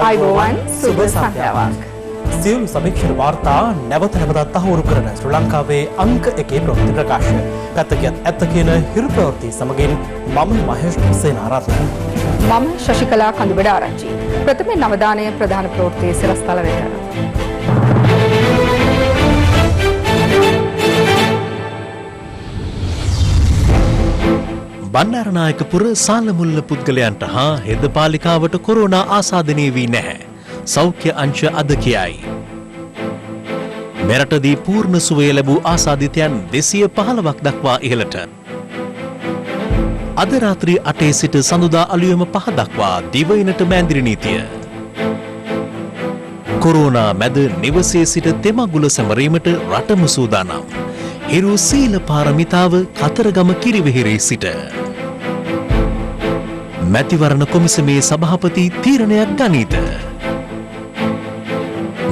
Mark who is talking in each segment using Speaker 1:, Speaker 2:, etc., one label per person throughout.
Speaker 1: ආයුබෝවන් සුබ සන්ධ්‍යාවක්.
Speaker 2: සියලු සමීක්ෂණ වාර්තා නැවත නැවතත් තහවුරු කරන ශ්‍රී ලංකාවේ අංක 1 ප්‍රවෘත්ති ප්‍රකාශ. පැත්තකියත් ඇත්ත කියන හිරු ප්‍රවෘත්ති සමගින් මම මහේෂ් සේනාරත්න.
Speaker 1: මම ශශිකලා කඳුබඩ ආරච්චි. ප්‍රථමයෙන් අවධානය ප්‍රධාන ප්‍රවෘත්ති සිරස්තල වෙත.
Speaker 3: බණ්ඩාරනායකපුර සාලමුල්ල පුද්ගලයන්ට හා හෙද පාලිකාවට කොරෝනා ආසාදනය වී නැහැ. සෞඛ්‍ය අංශ අද කියයි. මෙරටදී පූර්ණ සුවය ලැබූ ආසාදිතයන් 215ක් දක්වා ඉහළට. අද රාත්‍රී 8 සිට සඳුදා අලුයම 5 දක්වා දිවයිනට මෑන්දිරි නීතිය. කොරෝනා මැද නිවසේ සිට තෙමගුල සැමරීමට රටම සූදානම්. හිරු සීල පාරමිතාව කතරගම කිරිවෙහෙරේ සිට. මැතිවරණ කොමිසමේ සභාපති තීරණයක් ගනීද?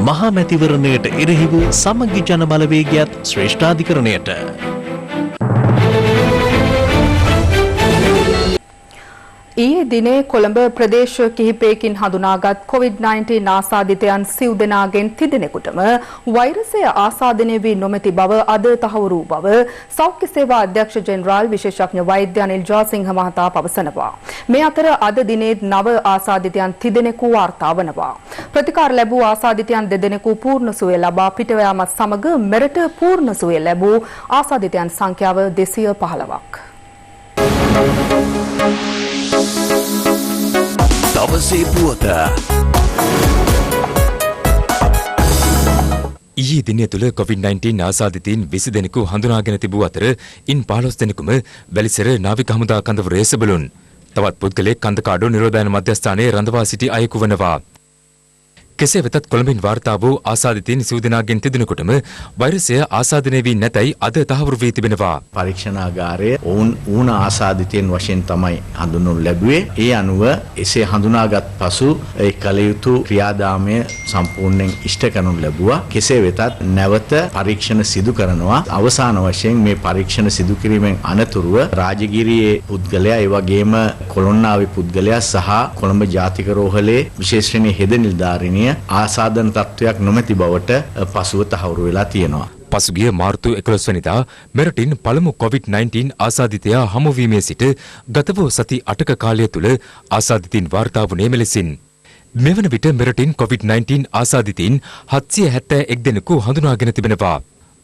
Speaker 3: මහා මැතිවරණයට එරෙහිව සමගි ජන බලවේගයත් ශ්‍රේෂ්ඨාධිකරණයට.
Speaker 1: ඊයේ දිනේ කොළඹ ප්‍රදේශ කිහිපයකින් හඳුනාගත් COVID-19 ආසාදිතයන් සිව් දෙනාගෙන් තිදෙනෙකුටම වෛරසය ආසාදනය වී නොමැති බව අද තහවුරු බව සෞඛ්‍ය සේවා අධ්‍යක්ෂ ජෙනරාල් විශේෂඥ වෛද්‍ය අනිල් ජාසිංහ මහතා පවසනවා. මේ අතර අද දිනේ නව ආසාදිතයන් තිදෙනෙකු වාර්තා වනවා. ප්‍රතිකාර ලැබූ ආසාදිතයන් දෙදෙනෙකු පූර්ණ සුවය ලබා පිට යාමත් සමග මෙරට පූර්ණ සුවය ලැබූ ආසාදිතයන් සංඛ්‍යාව 215ක්.
Speaker 3: දවසේ පුවත. ඊයේ දිනය තුළ COVID-19 ආසාදිතයින් 20 දෙනෙකු හඳුනාගෙන තිබූ අතර ඉන් 15 දෙනෙකුම වැලිසර නාවික හමුදා කඳවුරේ සෙබළුන්. තවත් පුද්ගලයෙක් කන්දකාඩු නිරෝධායන මධ්‍යස්ථානයේ රඳවා සිටි අයෙකු වනවා. කෙසේ වෙතත් කොළඹින් වාර්තා වූ ආසාදිතයින් සිව් දෙනාගෙන් තිදෙනෙකුටම වෛරසය ආසාදනය වී නැතයි අද තහවුරු වී තිබෙනවා.
Speaker 4: පරීක්ෂණාගාරයේ ඌන ආසාදිතයන් වශයෙන් තමයි හඳුන්වනු ලැබුවේ. ඒ අනුව එසේ හඳුනාගත් පසු ඒ කල යුතු ක්‍රියාදාමය සම්පූර්ණයෙන් ඉෂ්ට කරනු ලැබුවා. කෙසේ වෙතත් නැවත පරීක්ෂණ සිදු කරනවා. අවසාන වශයෙන් මේ පරීක්ෂණ සිදු කිරීමෙන් අනතුරුව රාජගිරියේ පුද්ගලයා ඒ වගේම කොළොන්නාවේ පුද්ගලයා සහ කොළඹ ජාතික රෝහලේ විශේෂ ශ්‍රේණියේ හෙද නිලධාරිනිය ආසාදන තත්වයක් නොමැති බවට පසුව තහවුරු වෙලා තියෙනවා.
Speaker 3: පසුගිය මාර්තු 11 වෙනිදා මෙරටින් පළමු COVID-19 ආසාදිතයා හමුවීමේ සිට ගත වූ සති 8ක කාලය තුළ ආසාදිතින් වාර්තා වුණේ මෙලෙසින්. මෙවන විට මෙරටින් COVID-19 ආසාදිතින් 771 දෙනෙකු හඳුනාගෙන තිබෙනවා.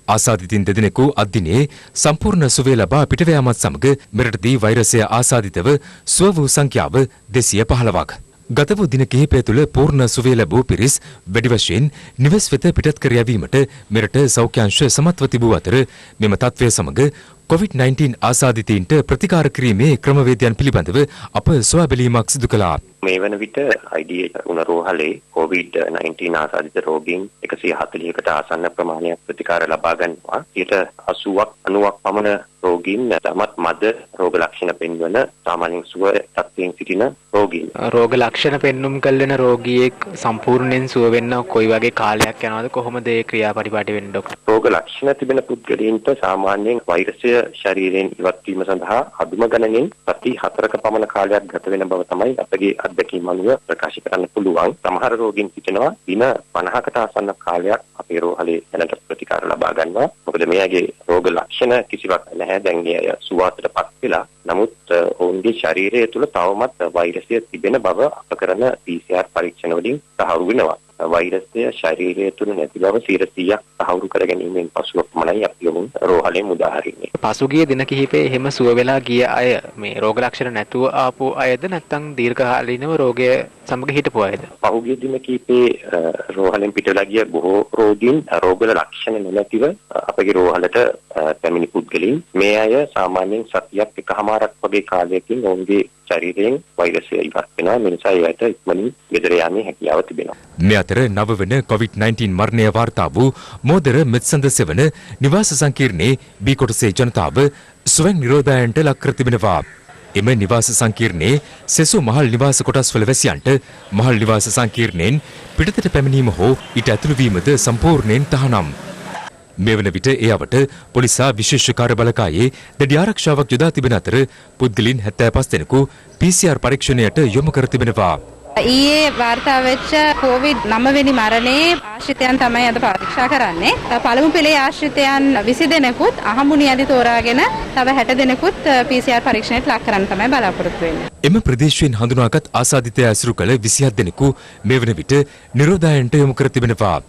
Speaker 3: ආසාදිතින් දෙදෙනෙකු අද්දිනේ සම්පූර්ණ සුවය ලබා පිටව යාමත් සමග මෙරටදී වෛරසය ආසාදිතව සුව වූ සංඛ්‍යාව 215ක්. ගත වූ දින කිහිපය තුළ පූර්ණ සුවය ලැබූ පිරිස් වැඩි වශයෙන් නිවෙස් වෙත පිටත් කර යැවීමට මෙරට සෞඛ්‍යාංශ සමත්ව තිබූ අතර මෙම තත්ත්වය සමග COVID-19 ආසාදිතයින්ට ප්‍රතිකාර කිරීමේ ක්‍රමවේදයන් පිළිබඳව අප සොයා බැලීමක් සිදු කළා.
Speaker 5: මේ වන විට IDH උණරෝහලේ COVID-19 ආසාදිත රෝගීන් 140කට ආසන්න ප්‍රමාණයක් ප්‍රතිකාර ලබා ගන්නවා. 80ක් 90ක් පමණ රෝගීන් තමත් මද රෝග ලක්ෂණ පෙන්වන සාමාන්‍යයෙන් සුව තත්ත්වයෙන් සිටින රෝගීන්.
Speaker 6: රෝග ලක්ෂණ පෙන්눔 කළන රෝගියෙක් සම්පූර්ණයෙන් සුව වෙන්න කොයි වගේ කාලයක් යනවද? කොහොමද ඒ ක්‍රියාපටිපාටි වෙන්නේ ડોක්ටර්?
Speaker 5: රෝග ලක්ෂණ තිබෙන පුද්ගලයන්ට සාමාන්‍යයෙන් වෛරසය ශරීරයෙන් ඉවත් වීම සඳහා අදුම ගණනින් සති 4ක පමණ කාලයක් ගත වෙන බව තමයි අපගේ අත්දැකීම් අනුව ප්‍රකාශ කරන්න පුළුවන්. සමහර රෝගීන් සිටිනවා දින 50කට ආසන්න කාලයක් අපේ රෝහලේ දැනට ප්‍රතිකාර ලබා ගන්නවා. මොකද මෙයාගේ රෝග ලක්ෂණ කිසිවක් නැහැ. දැන් එය සුවාසයටපත් වෙලා. නමුත් ඔවුන්ගේ ශරීරය තුළ තවමත් වෛරසය තිබෙන බව අප කරන PCR පරීක්ෂණ වලින් තහවුරු වෙනවා. වෛරසය ශරීරය තුළ නැති බව 100% තහවුරු කර ගැනීමෙන් පසුව පමණයි අපි ඔවුන් රෝහලෙන් මුදා හරින්නේ.
Speaker 6: පසුගිය දින කිහිපේ එහෙම සුව වෙලා ගිය අය මේ රෝග ලක්ෂණ නැතුව ආපු අයද නැත්නම් දීර්ඝකාලීනව රෝගය සමග හිටපු අයද?
Speaker 5: පහුගිය දින කිහිපේ රෝහලෙන් පිටලා ගිය බොහෝ රෝගීන් රෝගවල ලක්ෂණ නැතිව අපගේ රෝහලට පැමිණි පුද්ගලයන්. මේ අය සාමාන්‍යයෙන් සතියක් එකමාරක් වගේ කාලයකින් ඔවුන්ගේ ශරීරයෙන් වෛරසය ඉවත් වෙනවා. මේ නිසා ඒකට ඉක්මනින් ගෙදර යාමේ හැකියාව තිබෙනවා.
Speaker 3: මේ අතර නව වන COVID-19 මරණය වාර්තා වූ මෝදර මෙත්සඳ සෙවන නිවාස සංකීර්ණයේ බී කොටසේ ජනතාව ස්වයං නිරෝධායනට ලක් කර තිබෙනවා. එම නිවාස සංකීර්ණයේ සෙසු මහල් නිවාස කොටස්වල වැසියන්ට මහල් නිවාස සංකීර්ණයෙන් පිටතට පැමිණීම හෝ ඊට ඇතුළු වීමද සම්පූර්ණයෙන් තහනම්. මෙවන විට ඒ අවට පොලිසා විශේෂ කාර්ය බලකායේ දැඩි ආරක්ෂාවක් යොදා තිබෙන අතර පුද්ගලයන් 75 දෙනෙකු PCR පරීක්ෂණයට යොමු කර තිබෙනවා.
Speaker 7: ඊයේ වාර්තා වෙච්ච කොවිඩ් 9 වෙනි මරණේ ආශ්‍රිතයන් තමයි අද පරීක්ෂා කරන්නේ. පළමු පෙළේ ආශ්‍රිතයන් 20 දෙනෙකුත් අහඹුනි අධි තෝරාගෙන තව 60 දෙනෙකුත් PCR පරීක්ෂණයට ලක් කරන්න තමයි බලාපොරොත්තු වෙන්නේ.
Speaker 3: එම ප්‍රදේශයෙන් හඳුනාගත් ආසාදිතය ඇසුරු කළ 27 දෙනෙකු මේ වන විට නිරෝධායනට යොමු කර තිබෙනවා.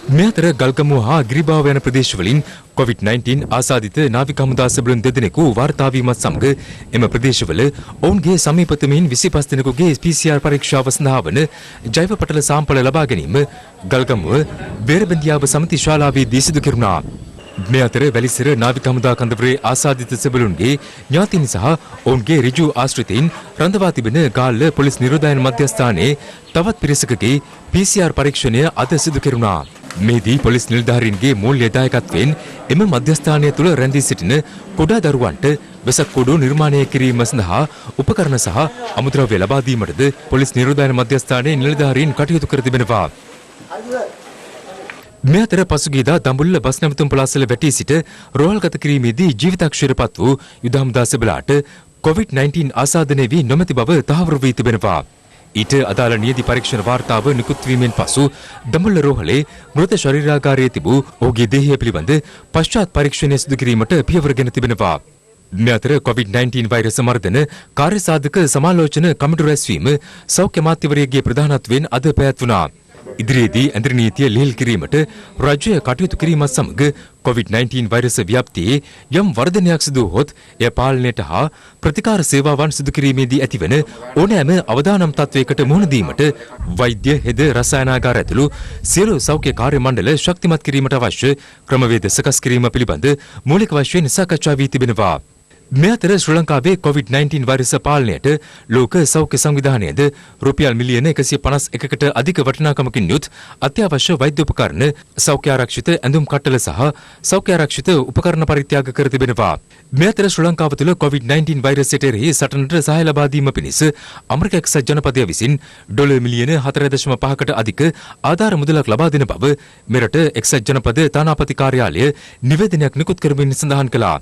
Speaker 3: මේ අතර ගල්ගමුව හා ගිරිබාව යන ප්‍රදේශවලින් COVID-19 ආසාදිත නාවික හමුදා සෙබළුන් දෙදෙනෙකු වාර්තා වීමත් සමග එම ප්‍රදේශවල ඔවුන්ගේ සමීපතමින් 25 දෙනෙකුගේ PCR පරීක්ෂාව සඳහා වන ජෛව පටල සාම්පල ලබා ගැනීම ගල්ගමුව බේරබන්දියාව සමිති ශාලාවේදී සිදු කෙරුණා. මේ අතර වැලිසර නාවික හමුදා කඳවුරේ ආසාදිත සෙබළුන්ගේ ඥාතීන් සහ ඔවුන්ගේ ඍජු ආශ්‍රිතයින් රඳවා තිබෙන ගාල්ල පොලිස් නිරෝධායන මධ්‍යස්ථානයේ තවත් පිරිසකගේ PCR පරීක්ෂණය අද සිදු කෙරුණා. මේදී පොලිස් නිලධාරීන්ගේ මූල්‍ය දායකත්වයෙන් එම මධ්‍යස්ථානය තුළ රැඳී සිටින කුඩා දරුවන්ට වෙසක් කුඩු නිර්මාණය කිරීම සඳහා උපකරණ සහ අමුද්‍රව්‍ය ලබා දීමටද පොලිස් නිරෝධායන මධ්‍යස්ථානයේ නිලධාරීන් කටයුතු කර තිබෙනවා. මේ අතර පසුගියදා දඹුල්ල බස් නැවතුම් පොළාසල වැටී සිට රෝහල්ගත කිරීමේදී ජීවිතක්ෂරපත් වූ යුද හමුදා සෙබළාට COVID-19 ආසාදනය වී නොමැති බව තහවුරු වී තිබෙනවා. ඊට අදාළ නියති පරීක්ෂණ වාර්තාව නිකුත් වීමෙන් පසු දඹුල්ල රෝහලේ මෘත ශරීරාගාරයේ තිබූ ඔහුගේ දේහය පිළිබඳ පශ්චාත් පරීක්ෂණය සිදු කිරීමට පියවරගෙන තිබෙනවා. මේ අතර COVID-19 වෛරස මර්ධන කාර්යසාධක සමාලෝචන කමිටු රැස්වීම සෞඛ්‍ය අමාත්‍යවරයාගේ ප්‍රධානත්වයෙන් අද පැවැත්වුණා. ඉදිරියේදී ඇඳරි නීතිය ලිහිල් කිරීමට රාජ්‍ය කටයුතු කිරීමත් සමග COVID-19 වෛරස ව්‍යාප්තියේ යම් වර්ධනයක් සිදු වුවහොත් එය පාලනයට හා ප්‍රතිකාර සේවාවන් සිදු කිරීමේදී ඇතිවන ඕනෑම අවදානම් තත්වයකට මුහුණ දීමට වෛද්‍ය හෙද රසායනාගාර ඇතුළු සියලු සෞඛ්‍ය කාර්ය මණ්ඩල ශක්තිමත් කිරීමට අවශ්‍ය ක්‍රමවේද සකස් කිරීම පිළිබඳ මූලික වශයෙන් සාකච්ඡා වී තිබෙනවා. මේ අතර ශ්‍රී ලංකාවේ COVID-19 වෛරස පාලනයට ලෝක සෞඛ්‍ය සංවිධානයද රුපියල් මිලියන 151කට අධික වටිනාකමකින් යුත් අත්‍යවශ්‍ය වෛද්‍ය උපකරණ සෞඛ්‍ය ආරක්ෂිත ඇඳුම් කට්ටල සහ සෞඛ්‍ය ආරක්ෂිත උපකරණ පරිත්‍යාග කර තිබෙනවා. මේ අතර ශ්‍රී ලංකාව තුළ COVID-19 වෛරසයට එරෙහි සටනට සහාය ලබා දීම පිණිස ඇමරික එක්සත් ජනපදය විසින් ඩොලර් මිලියන 4.5කට අධික ආධාර මුදලක් ලබා දෙන බව මෙරට එක්සත් ජනපද තානාපති කාර්යාලය නිවේදනයක් නිකුත් කරමින් සඳහන් කළා.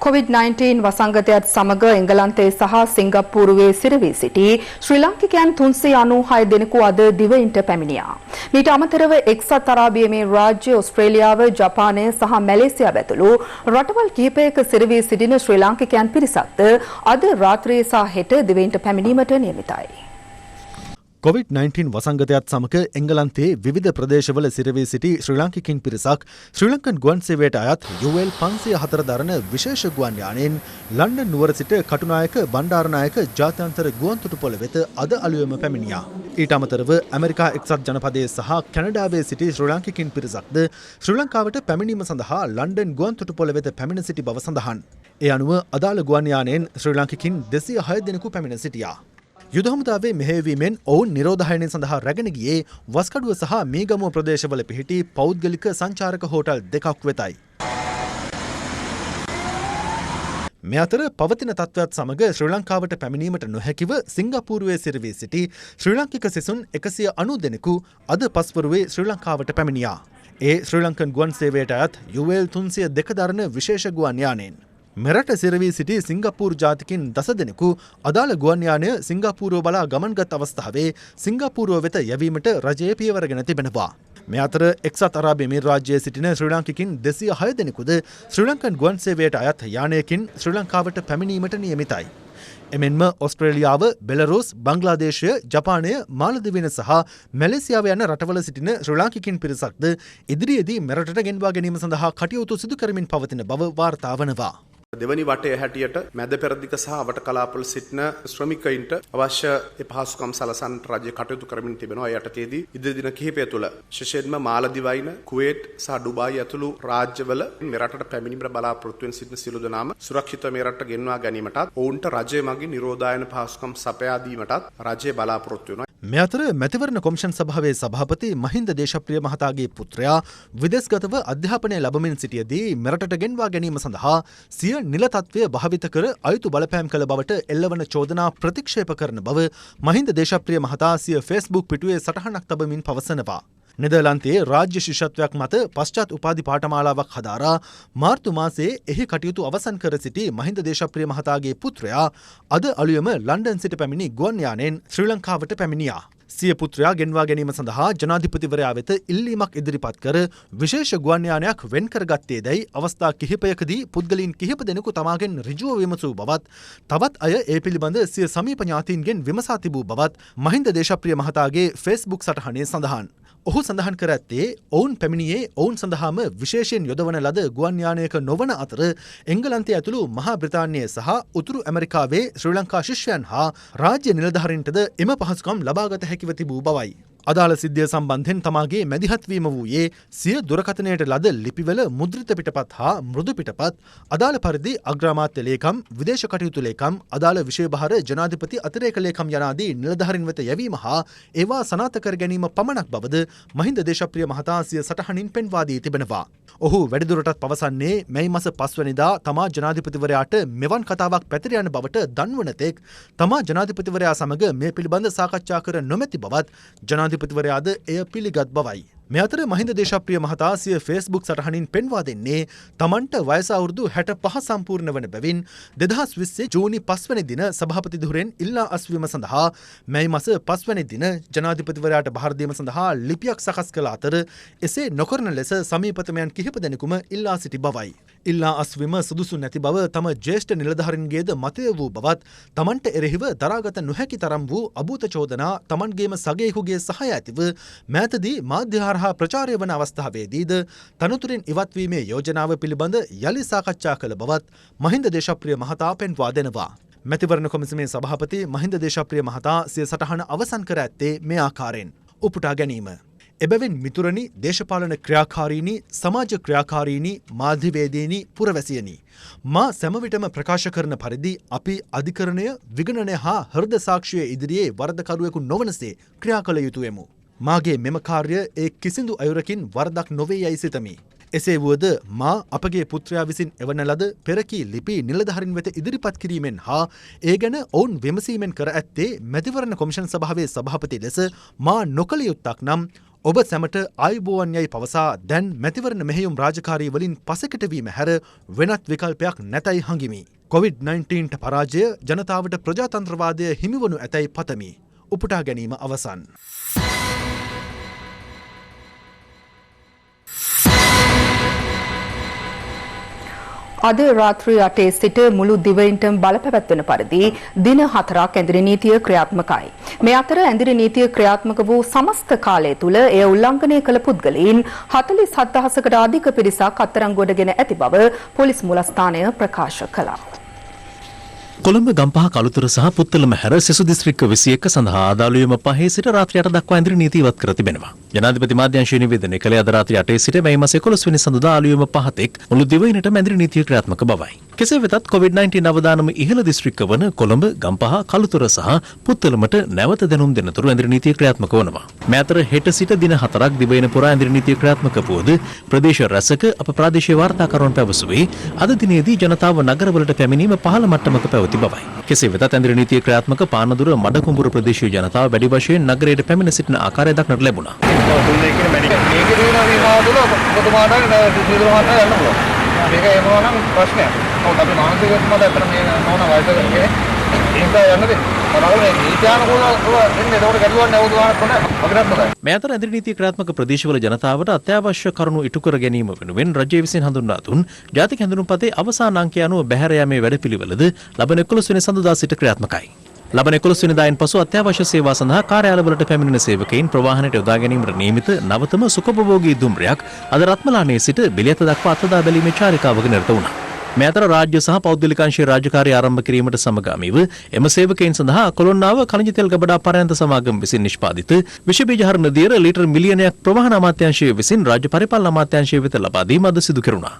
Speaker 1: COVID-19 වසංගතයත් සමග එංගලන්තයේ සහ සිංගප්පූරුවේ සිරවී සිටි ශ්‍රී ලාංකිකයන් 396 දෙනෙකු අද දිවයිනට පැමිණියා. මීට අමතරව එක්සත් අරාබියේ මේ රාජ්‍ය ඕස්ට්‍රේලියාව, ජපානය සහ මැලේසියාව ඇතුළු රටවල් කිහිපයක සිරවී සිටින ශ්‍රී ලාංකිකයන් පිරිසක්ද අද රාත්‍රියේ සහ හෙට දිවයිනට පැමිණීමට නියමිතයි.
Speaker 2: COVID-19 වසංගතයත් සමග එංගලන්තයේ විවිධ ප්‍රදේශවල සිරවී සිටි ශ්‍රී ලාංකිකයින් පිරිසක් ශ්‍රී ලංකන් ගුවන් සේවයට අයත් UL 504 දරන විශේෂ ගුවන් යානයෙන් ලන්ඩන් නුවර සිට කටුනායක බණ්ඩාරනායක ජාත්‍යන්තර ගුවන්තොටුපොළ වෙත අද අලුයම පැමිණියා. ඊට අමතරව ඇමරිකා එක්සත් ජනපදයේ සහ කැනඩාවේ සිටි ශ්‍රී ලාංකිකයින් පිරිසක්ද ශ්‍රී ලංකාවට පැමිණීම සඳහා ලන්ඩන් ගුවන්තොටුපොළ වෙත පැමිණ සිටි බව සඳහන්. ඒ අනුව අදාළ ගුවන් යානයෙන් ශ්‍රී ලාංකිකයින් 206 දෙනෙකු පැමිණ සිටියා. යුද හමුදාවේ මෙහෙයවීමෙන් ඔවුන් නිරෝධායනය සඳහා රැගෙන ගියේ වස්කඩුව සහ මීගමුව ප්‍රදේශවල පිහිටි පෞද්ගලික සංචාරක හෝටල් දෙකක් වෙතයි. මේ අතර පවතින තත්ත්වයක් සමග ශ්‍රී ලංකාවට පැමිණීමට නොහැකිව සිංගප්පූරුවේ සිරවී සිටි ශ්‍රී ලාංකික සිසුන් 190 දෙනෙකු අද පස්වරුවේ ශ්‍රී ලංකාවට පැමිණියා. ඒ ශ්‍රී ලංකන් ගුවන් සේවයට අයත් UL 302 දරන විශේෂ ගුවන් යානයෙන්. මෙරට සිරවී සිටි සිංගප්පූරු ජාතිකින් 10 දෙනෙකු අදාළ ගුවන් යානය සිංගප්පූරුව බලා ගමන්ගත් අවස්ථාවේ සිංගප්පූරුව වෙත යැවීමට රජය පියවරගෙන තිබෙනවා. මේ අතර එක්සත් අරාබි එමිරාජ්‍යයේ සිටින ශ්‍රී ලාංකිකයින් 206 දෙනෙකුද ශ්‍රී ලංකන් ගුවන් සේවයට අයත් යානයකින් ශ්‍රී ලංකාවට පැමිණීමට නියමිතයි. එමෙන්ම ඔස්ට්‍රේලියාව, බෙලරුස්, බංග්ලාදේශය, ජපානය, මාලදිවයින සහ මැලේසියාව යන රටවල සිටින ශ්‍රී ලාංකිකයින් පිරිසක්ද ඉදිරියේදී මෙරටට ගෙන්වා ගැනීම සඳහා කටයුතු සිදු කරමින් පවතින බව වාර්තා වනවා.
Speaker 8: දෙවනි වටේ හැටියට මැද පෙරදිග සහ අවට කලාපවල සිටින ශ්‍රමිකයින්ට අවශ්‍ය පහසුකම් සලසන්නට රජය කටයුතු කරමින් තිබෙනවා. ඒ යටතේදී ඉදිරි දින කිහිපය තුළ විශේෂයෙන්ම මාලදිවයින, කුවේට් සහ ඩුබායි ඇතුළු රාජ්‍යවල මෙරටට පැමිණීමට බලාපොරොත්තු වෙන සිටින සියලු දෙනාම සුරක්ෂිතව මෙරටට ගෙන්වා ගැනීමටත් ඔවුන්ට රජය මගින් නිරෝධායන පහසුකම් සපයා දීමටත් රජය බලාපොරොත්තු වෙනවා.
Speaker 2: මේ අතර මැතිවරණ කොමිෂන් සභාවේ සභාපති මහින්ද දේශප්‍රිය මහතාගේ පුත්‍රයා විදේශගතව අධ්‍යාපනය ලබමින් සිටියදී මෙරටට ගෙන්වා ගැනීම සඳහා සිය නිල තත්ත්වය භාවිත කර අයුතු බලපෑම් කළ බවට එල්ලවන චෝදනා ප්‍රතික්ෂේප කරන බව මහින්ද දේශප්‍රිය මහතා සිය ෆේස්බුක් පිටුවේ සටහනක් තබමින් පවසනවා. නෙදර්ලන්තයේ රාජ්‍ය ශිෂ්‍යත්වයක් මත පශ්චාත් උපාධි පාඨමාලාවක් හදාරා මාර්තු මාසයේ එහි කටයුතු අවසන් කර සිටි මහින්ද දේශප්‍රිය මහතාගේ පුත්‍රයා අද අලුයම ලන්ඩන් සිට පැමිණි ගුවන් යානයෙන් ශ්‍රී ලංකාවට පැමිණියා. සිය පුත්‍රයා ගෙන්වා ගැනීම සඳහා ජනාධිපතිවරයා වෙත ඉල්ලීමක් ඉදිරිපත් කර විශේෂ ගුවන් යානයක් වෙන් කරගත්තේදැයි අවස්ථා කිහිපයකදී පුද්ගලයන් කිහිප දෙනෙකු තමාගෙන් ඍජුව විමසූ බවත් තවත් අය ඒ පිළිබඳ සිය සමීප ඥාතීන්ගෙන් විමසා තිබූ බවත් මහින්ද දේශප්‍රිය මහතාගේ ෆේස්බුක් සටහනේ සඳහන්. ඔහු සඳහන් කර ඇත්තේ ඔවුන් පැමිණියේ ඔවුන් සඳහාම විශේෂයෙන් යොදවන ලද ගුවන් යානයක නොවන අතර එංගලන්තය ඇතුළු මහා බ්‍රිතාන්‍යය සහ උතුරු ඇමරිකාවේ ශ්‍රී ලංකා ශිෂ්‍යයන් හා රාජ්‍ය නිලධාරීන්ටද එම පහසුකම් ලබාගත හැකිව තිබූ බවයි. අදාළ සිද්ධිය සම්බන්ධයෙන් තමාගේ මැදිහත්වීම වූයේ සිය දුරකථනයට ලද ලිපිවල මුද්‍රිත පිටපත් හා මෘදු පිටපත් අදාළ පරිදි අග්‍රාමාත්‍ය ලේකම් විදේශ කටයුතු ලේකම් අදාළ විෂයභාර ජනාධිපති අතිරේක ලේකම් යනාදී නිලධාරීන් වෙත යැවීම හා ඒවා සනාථ කර ගැනීම පමණක් බවද මහින්ද දේශප්‍රිය මහතා සිය සටහනින් පෙන්වා දී තිබෙනවා. ඔහු වැඩිදුරටත් පවසන්නේ මැයි මාස 5 වෙනිදා තමා ජනාධිපතිවරයාට මෙවන් කතාවක් පැතිර යන බවට දන්වන තෙක් තමා ජනාධිපතිවරයා සමග මේ පිළිබඳ සාකච්ඡා කර නොමැති බවත් ජනාධිපතිවරයාද එය පිළිගත් බවයි. මේ අතර මහින්ද දේශප්‍රිය මහතා සිය ෆේස්බුක් සටහනින් පෙන්වා දෙන්නේ තමන්ට වයස අවුරුදු 65 සම්පූර්ණ වන බැවින් 2020 ජූනි 5 වෙනි දින සභාපති ධුරෙන් ඉල්ලා අස්වීම සඳහා මැයි මාස 5 වෙනි දින ජනාධිපතිවරයාට බහර දීම සඳහා ලිපියක් සකස් කළ අතර එසේ නොකරන ලෙස සමීපතමයන් කිහිප දෙනෙකුම ඉල්ලා සිටි බවයි. ඉල්ලා අස්වීම සුදුසු නැති බව තම ජ්‍යෙෂ්ඨ නිලධාරීන්ගේද මතය වූ බවත් තමන්ට එරෙහිව දරාගත නොහැකි තරම් වූ අභූත චෝදනා තමන්ගේම සගයෙකුගේ සහය ඇතිව මෑතදී මාධ්‍ය හරහා ප්‍රචාරය වන අවස්ථාවේදීද තනතුරින් ඉවත්වීමේ යෝජනාව පිළිබඳ යලි සාකච්ඡා කළ බවත් මහින්ද දේශප්‍රිය මහතා පෙන්වා දෙනවා. මැතිවරණ කොමිසමේ සභාපති මහින්ද දේශප්‍රිය මහතා සිය සටහන අවසන් කර ඇත්තේ මේ ආකාරයෙන්. උපුටා ගැනීම. එබැවින් මිතුරනි, දේශපාලන ක්‍රියාකාරීනි, සමාජ ක්‍රියාකාරීනි, මාධ්‍යවේදීනි, පුරවැසියනි, මා සැමවිටම ප්‍රකාශ කරන පරිදි අපි අධිකරණය, විගණනය හා හෘද සාක්ෂිය ඉදිරියේ වරදකරුවෙකු නොවනසේ ක්‍රියා කළ යුතුයමු. මාගේ මෙම කාර්ය ඒ කිසිදු අයුරකින් වරදක් නොවේ යයි සිතමි. එසේ වුවද මා අපගේ පුත්‍රයා විසින් එවන ලද පෙරකී ලිපි නිලධාරීන් වෙත ඉදිරිපත් කිරීමෙන් හා ඒ ගැන ඔවුන් විමසීමෙන් කර ඇත්තේ මැතිවරණ කොමිෂන් සභාවේ සභාපති ලෙස මා නොකළ යුත්තක් නම් ඔබ සැමට ආයුබෝවන් යයි පවසා දැන් මැතිවරණ මෙහෙයුම් රාජකාරී වලින් පසෙකට වීම හැර වෙනත් විකල්පයක් නැතයි හඟිමි. COVID-19ට පරාජය ජනතාවට ප්‍රජාතන්ත්‍රවාදය හිමිවනු ඇතැයි පතමි. උපුටා ගැනීම අවසන්.
Speaker 1: අද රාත්‍රී 8 සිට මුළු දිවයිනටම බලපැවැත්වෙන පරිදි දින 4ක් ඇඳිරි නීතිය ක්‍රියාත්මකයි. මේ අතර ඇඳිරි නීතිය ක්‍රියාත්මක වූ සමස්ත කාලය තුල එය උල්ලංඝනය කළ පුද්ගලයන් 47000කට අධික පිරිසක් අත්අඩංගුවටගෙන ඇති බව පොලිස් මුලස්ථානය ප්‍රකාශ කළා.
Speaker 9: කොළඹ ගම්පහ කළුතර සහ පුත්තලම හැර සෙසු දිස්ත්‍රික්ක 21 සඳහා ආදාළුවම 5 සිට රාත්‍රී 8 දක්වා ඇඳිරි නීති ඉවත් කර තිබෙනවා. ජනාධිපති මාධ්‍යංශය නිවේදනය කළේ අද රාත්‍රී 8 සිට මැයි මාස 11 වෙනි සඳුදා ආළුවම 5 තෙක් මුළු දිවයිනට ඇඳිරි නීතිය ක්‍රියාත්මක බවයි. කෙසේ වෙතත් COVID-19 අවදානම ඉහළ දිස්ත්‍රික්ක වන කොළඹ ගම්පහ කළුතර සහ පුත්තලමට නැවත දැනුම් දෙනතුරු ඇඳිරි නීතිය ක්‍රියාත්මක වනවා. මේ අතර හෙට සිට දින 4ක් දිවයින පුරා ඇඳිරි නීතිය ක්‍රියාත්මක වුවද ප්‍රදේශ රැසක අප ප්‍රාදේශීය වාර්තාකරුවන් පැවසුවේ අද දිනේදී ජනතාව නගරවලට පැමිණීම පහළ මට්ටමක පැවති බවයි. කෙසේ වෙතත් ඇඳිරි නීතිය ක්‍රියාත්මක පානදුර මඩකුඹුර ප්‍රදේශීය ජනතාව වැඩි වශයෙන් නගරයට පැමිණ සිටින ආකාරය දක්නට ලැබුණා.
Speaker 10: මේක එනවා නම් ප්‍රශ්නයක්. ඔව් අපි මානසිකව මත අතර මේ නෝන වයස කරන්නේ. ඒක යන්න දෙන්න. මොනවාද නීත්‍යානුකූලව එන්නේ ඒකට ගැටලුවක් නැවතුවාට තමයි අපිටත් මොකද.
Speaker 9: මේ අතර ඇඳිරි නීතිය ක්‍රියාත්මක ප්‍රදේශවල ජනතාවට අත්‍යවශ්‍ය කරුණු ඉටු කර ගැනීම වෙනුවෙන් රජය විසින් හඳුන්වා දුන් ජාතික හැඳුනුම්පතේ අවසාන අංකය අනුව බැහැර යාමේ වැඩපිළිවෙලද ලබන 11 වෙනි සඳුදා සිට ක්‍රියාත්මකයි. ලබන 11 වෙනිදායින් පසු අත්‍යවශ්‍ය සේවා සඳහා කාර්යාලවලට පැමිණෙන සේවකයින් ප්‍රවාහනයට යොදා ගැනීමට නියමිත නවතම සුඛෝපභෝගී දුම්රියක් අද රත්මලානේ සිට බෙලියත දක්වා අත්දැක බැලීමේ චාරිකාවක නිරත වුණා. මේ අතර රාජ්‍ය සහ පෞද්ගලික අංශයේ රාජකාරී ආරම්භ කිරීමට සමගාමීව එම සේවකයින් සඳහා කොළොන්නාව khනිජ තෙල් ගබඩා පරයන්ත සමාගම විසින් නිෂ්පාදිත විෂ බීජ හරන දියර ලීටර් මිලියනයක් ප්‍රවාහන අමාත්‍යාංශය විසින් රාජ්‍ය පරිපාලන අමාත්‍යාංශය වෙත ලබා දීම අද සිදු කෙරුණා.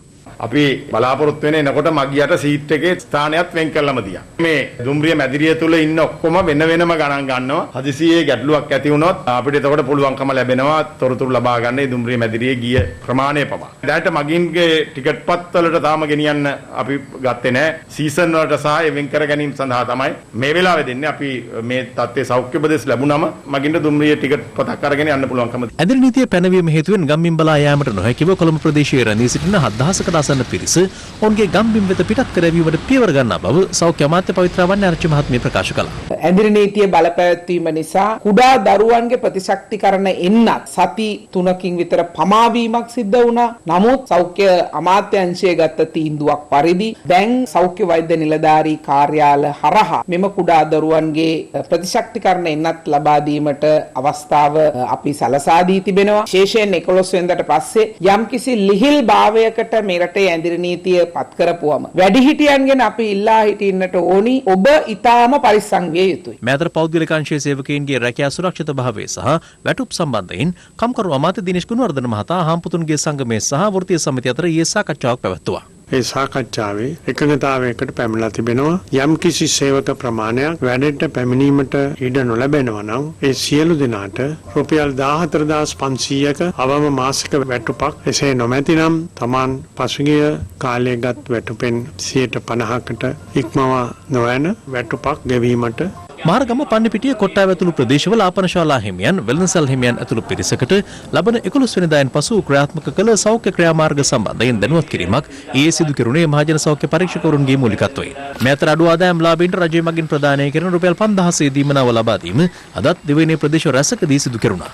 Speaker 11: අපි බලාපොරොත්තු වෙන එනකොට මගියට සීට් එකේ ස්ථානයත් වෙන් කරලාම තියා. මේ දුම්රිය මැදිරිය තුල ඉන්න ඔක්කොම වෙන වෙනම ගණන් ගන්නවා. හදිසියේ ගැටලුවක් ඇති වුණොත් අපිට එතකොට පුළුවන්කම ලැබෙනවා තොරතුරු ලබා ගන්න මේ දුම්රිය මැදිරියේ ගිය ප්‍රමාණය පවා. දැනට මගින්ගේ ටිකට් පත් වලට තාම ගෙනියන්න අපි ගත්තේ නැහැ. සීසන් වලට සහ වෙන් කර ගැනීම සඳහා තමයි මේ වෙලාවේ දෙන්නේ. අපි මේ තත්ත්වයේ සෞඛ්‍ය උපදෙස් ලැබුණම මගින්ට දුම්රිය ටිකට් පතක් අරගෙන යන්න පුළුවන්කම.
Speaker 9: ඇදිරි නීතිය පැනවීම හේතුවෙන් ගම්බිම් බලා යාමට නොහැකිව කොළඹ ප්‍රදේශයේ රැඳී සිටින 7000කට ආසන්න පිරිස ඔවුන්ගේ ගම්බිම් වෙත පිටත් කරවීමට පියවර ගන්නා බව සෞඛ්‍ය අමාත්‍ය පවිත්‍රා වන්නාරච්චි මහත්මිය ප්‍රකාශ කළා.
Speaker 12: ඇදිරි නීතිය බලපැවැත්වීම නිසා කුඩා දරුවන්ගේ ප්‍රතිශක්තිකරණ එන්නත් සති 3කින් විතර පමාවීමක් සිද්ධ වුණා. නමුත් සෞඛ්‍ය අමාත්‍යාංශය ගත්ත තීන්දුවක් පරිදි දැන් සෞඛ්‍ය වෛද්‍ය නිලධාරී කාර්යාල හරහා මෙම කුඩා දරුවන්ගේ ප්‍රතිශක්තිකරණ එන්නත් ලබා දීමට අවස්ථාව අපි සලසා දී තිබෙනවා. විශේෂයෙන් 11 වෙනිදාට පස්සේ යම්කිසි ලිහිල් භාවයකට මේ රටේ ඇදිරි නීතිය පත් කරපුවම වැඩිහිටියන්ගෙන් අපි ඉල්ලා හිටින්නට ඕනි ඔබ ඊටාම පරිස්සම් විය යුතුයි.
Speaker 9: මේතර පෞද්ගලික අංශයේ සේවකයින්ගේ රැකියා සුරක්ෂිත භාවය සහ වැටුප් සම්බන්ධයෙන් කම්කරු අමාත්‍ය දිනේෂ් ගුණවර්ධන මහතා හාම්පුතුන්ගේ සංගමයේ සහ වෘත්තීය සමිතිය අතර ඊයේ සාකච්ඡාවක් පැවැත්තුවා.
Speaker 13: ඒ සාකච්ඡාවේ එකඟතාවයකට පැමිණලා තිබෙනවා. යම් කිසි සේවක ප්‍රමාණයක් වැඩට පැමිණීමට ඉඩ නොලැබෙනවා නම් ඒ සියලු දෙනාට රුපියල් 14500ක අවම මාසික වැටුපක්, එසේ නොමැතිනම් Taman පසුගිය කාලයේ ගත් වැටුපෙන් 50%කට ඉක්මවා නොවන වැටුපක් ගෙවීමට
Speaker 9: මාර්ගම පන්නිපිටිය කොට්ටාව ඇතුළු ප්‍රදේශවල ආපනශාලා හිමියන් වෙළඳසල් හිමියන් ඇතුළු පිරිසකට ලබන 11 වෙනිදායන් පසු ක්‍රියාත්මක කළ සෞඛ්‍ය ක්‍රියාමාර්ග සම්බන්ධයෙන් දැනුවත් කිරීමක් ඊයේ සිදු කෙරුණේ මහජන සෞඛ්‍ය පරීක්ෂකවරුන්ගේ මූලිකත්වයෙන්. මේතර අඩු ආදායම් ලාභීන්ට රජය මගින් ප්‍රදානය කරන රුපියල් 5000 දීමනාව ලබා දීම අදත් දෙවෙනි ප්‍රදේශ රැසකදී සිදු කෙරුණා.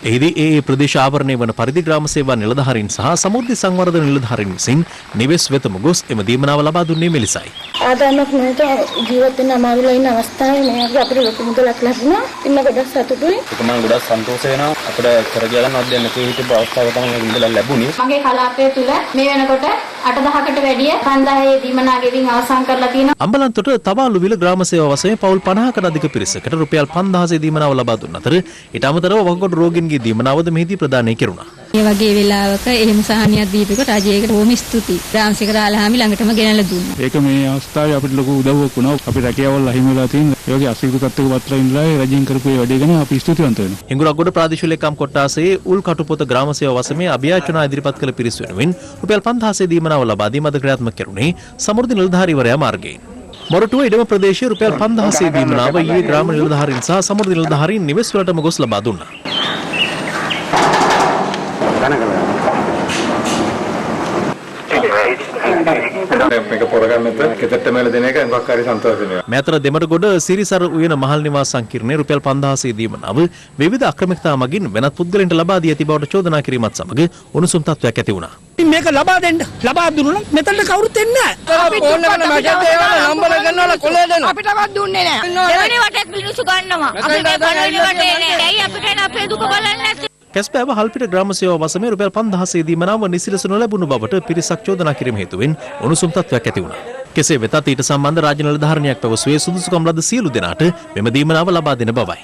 Speaker 9: එහිදී ඒ ප්‍රදේශ ආවරණය වන පරිදි ග්‍රාම සේවා නිලධාරීන් සහ සමෘද්ධි සංවර්ධන නිලධාරීන් විසින් නිවෙස් වෙතම ගොස් එම දීමනාව ලබා දුන්නේ මෙලෙසයි.
Speaker 14: ආදායමක් නැත ජීවත් වෙන්න අමාරුලා ඉන්න අවස්ථාවේ මේ වගේ අපිට ලොකු මුදලක් ලැබුණා. ඉන්න ගොඩක් සතුටුයි. ඒක මම ගොඩක් සන්තෝෂ වෙනවා. අපිට කර ගියලන්නවත් දෙන්න හිතපු අවස්ථාව තමයි මුදල ලැබුණේ. මගේ කලාපය තුල මේ වෙනකොට 8000කට වැඩිය 5000 දීමනා ගෙවින් අවසන් කරලා තියෙනවා.
Speaker 9: අම්බලන්තොට තවාලුවිල ග්‍රාම සේවා වශයෙන් පවුල් 50කට අධික පිරිසකට රුපියල් 5000 දීමනාව ලබා දුන් අතර ඊට අමතරව වගකොඩ රෝගීන්ගේ දීමනාවද මෙහිදී ප්‍රදානය කෙරුණා.
Speaker 15: මේ වගේ වෙලාවක එහෙම සහනියක් දීපෙකට රජයකට බොහොම ස්තුතියි. ග්‍රාමසේවක රාලහාමි ළඟටම ගෙනල්ලා දුන්නා.
Speaker 16: ඒක මේ අවස්ථාවේ අපිට ලොකු උදව්වක් වුණා. අපි රැකියාවල් අහිමි වෙලා තියෙන ඒ වගේ අසීරු තත්ත්වයක පත්ලා ඉඳලා රජයෙන් කරපු ඒ වැඩේ ගැන අපි ස්තුතිවන්ත වෙනවා.
Speaker 9: හිඟුරක්ගොඩ ප්‍රාදේශීය ලේකම් කොට්ටාසයේ උල් කටුපොත ග්‍රාම සේවා වසමේ අභියාචනා ඉදිරිපත් කළ පිරිස වෙනුවෙන් රුපියල් 5000 දීමනාව ලබා දීම අද ක්‍රියාත්මක කෙරුණේ සමෘද්ධි නිලධාරීවරයා මාර්ගයෙන්. මොරටුව ඉඩම ප්‍රදේශයේ රුපියල් 5000 දීමනාව ඊයේ ග්‍රාම නිලධාරීන් සහ සමෘද්ධි නිලධාරීන් නිවෙස් වලටම ගොස් ලබා දුන්නා.
Speaker 11: මේක පොරගන්නත් කෙතට මේල දෙන එක මොකක් හරි සන්තෝෂ වෙනවා.
Speaker 9: මේතර දෙමටගොඩ සිරිසර උයන මහල් නිවාස සංකීර්ණයේ රුපියල් 5000 දීමනාව විවිධ අක්‍රමිකතා මගින් වෙනත් පුද්ගලයන්ට ලබා දී ඇති බවට චෝදනා කිරීමත් සමග උණුසුම් තත්ත්වයක් ඇති වුණා.
Speaker 17: මේක ලබා දෙන්න ලබා දුන්නා නම් මෙතනට කවුරුත් එන්නේ නැහැ. ෆෝන් එකට මැසේජ් ඒවල නම්බර ගන්නවල කොලේ දෙනවා. අපිටවත් දුන්නේ නැහැ.
Speaker 14: දෙවෙනි වටේත් මිනිස්සු ගන්නවා. අපි මේ පළවෙනි වටේ නෑ. ඇයි අපිට අපේ දුක බලන්නේ නැත්තේ?
Speaker 9: කැස්පෑව හල්පිට ග්‍රාම සේවා වසමේ රුපියල් 5000 දීමනාව නිසිලස නොලැබුණු බවට පිරිසක් චෝදනා කිරීම හේතුවෙන් උණුසුම් තත්ත්වයක් ඇති වුණා. කෙසේ වෙතත් ඊට සම්බන්ධ රාජ්‍ය නිලධාරණයක් පැවසුවේ සුදුසුකම් ලද සියලු දෙනාට මෙම දීමනාව ලබා දෙන බවයි.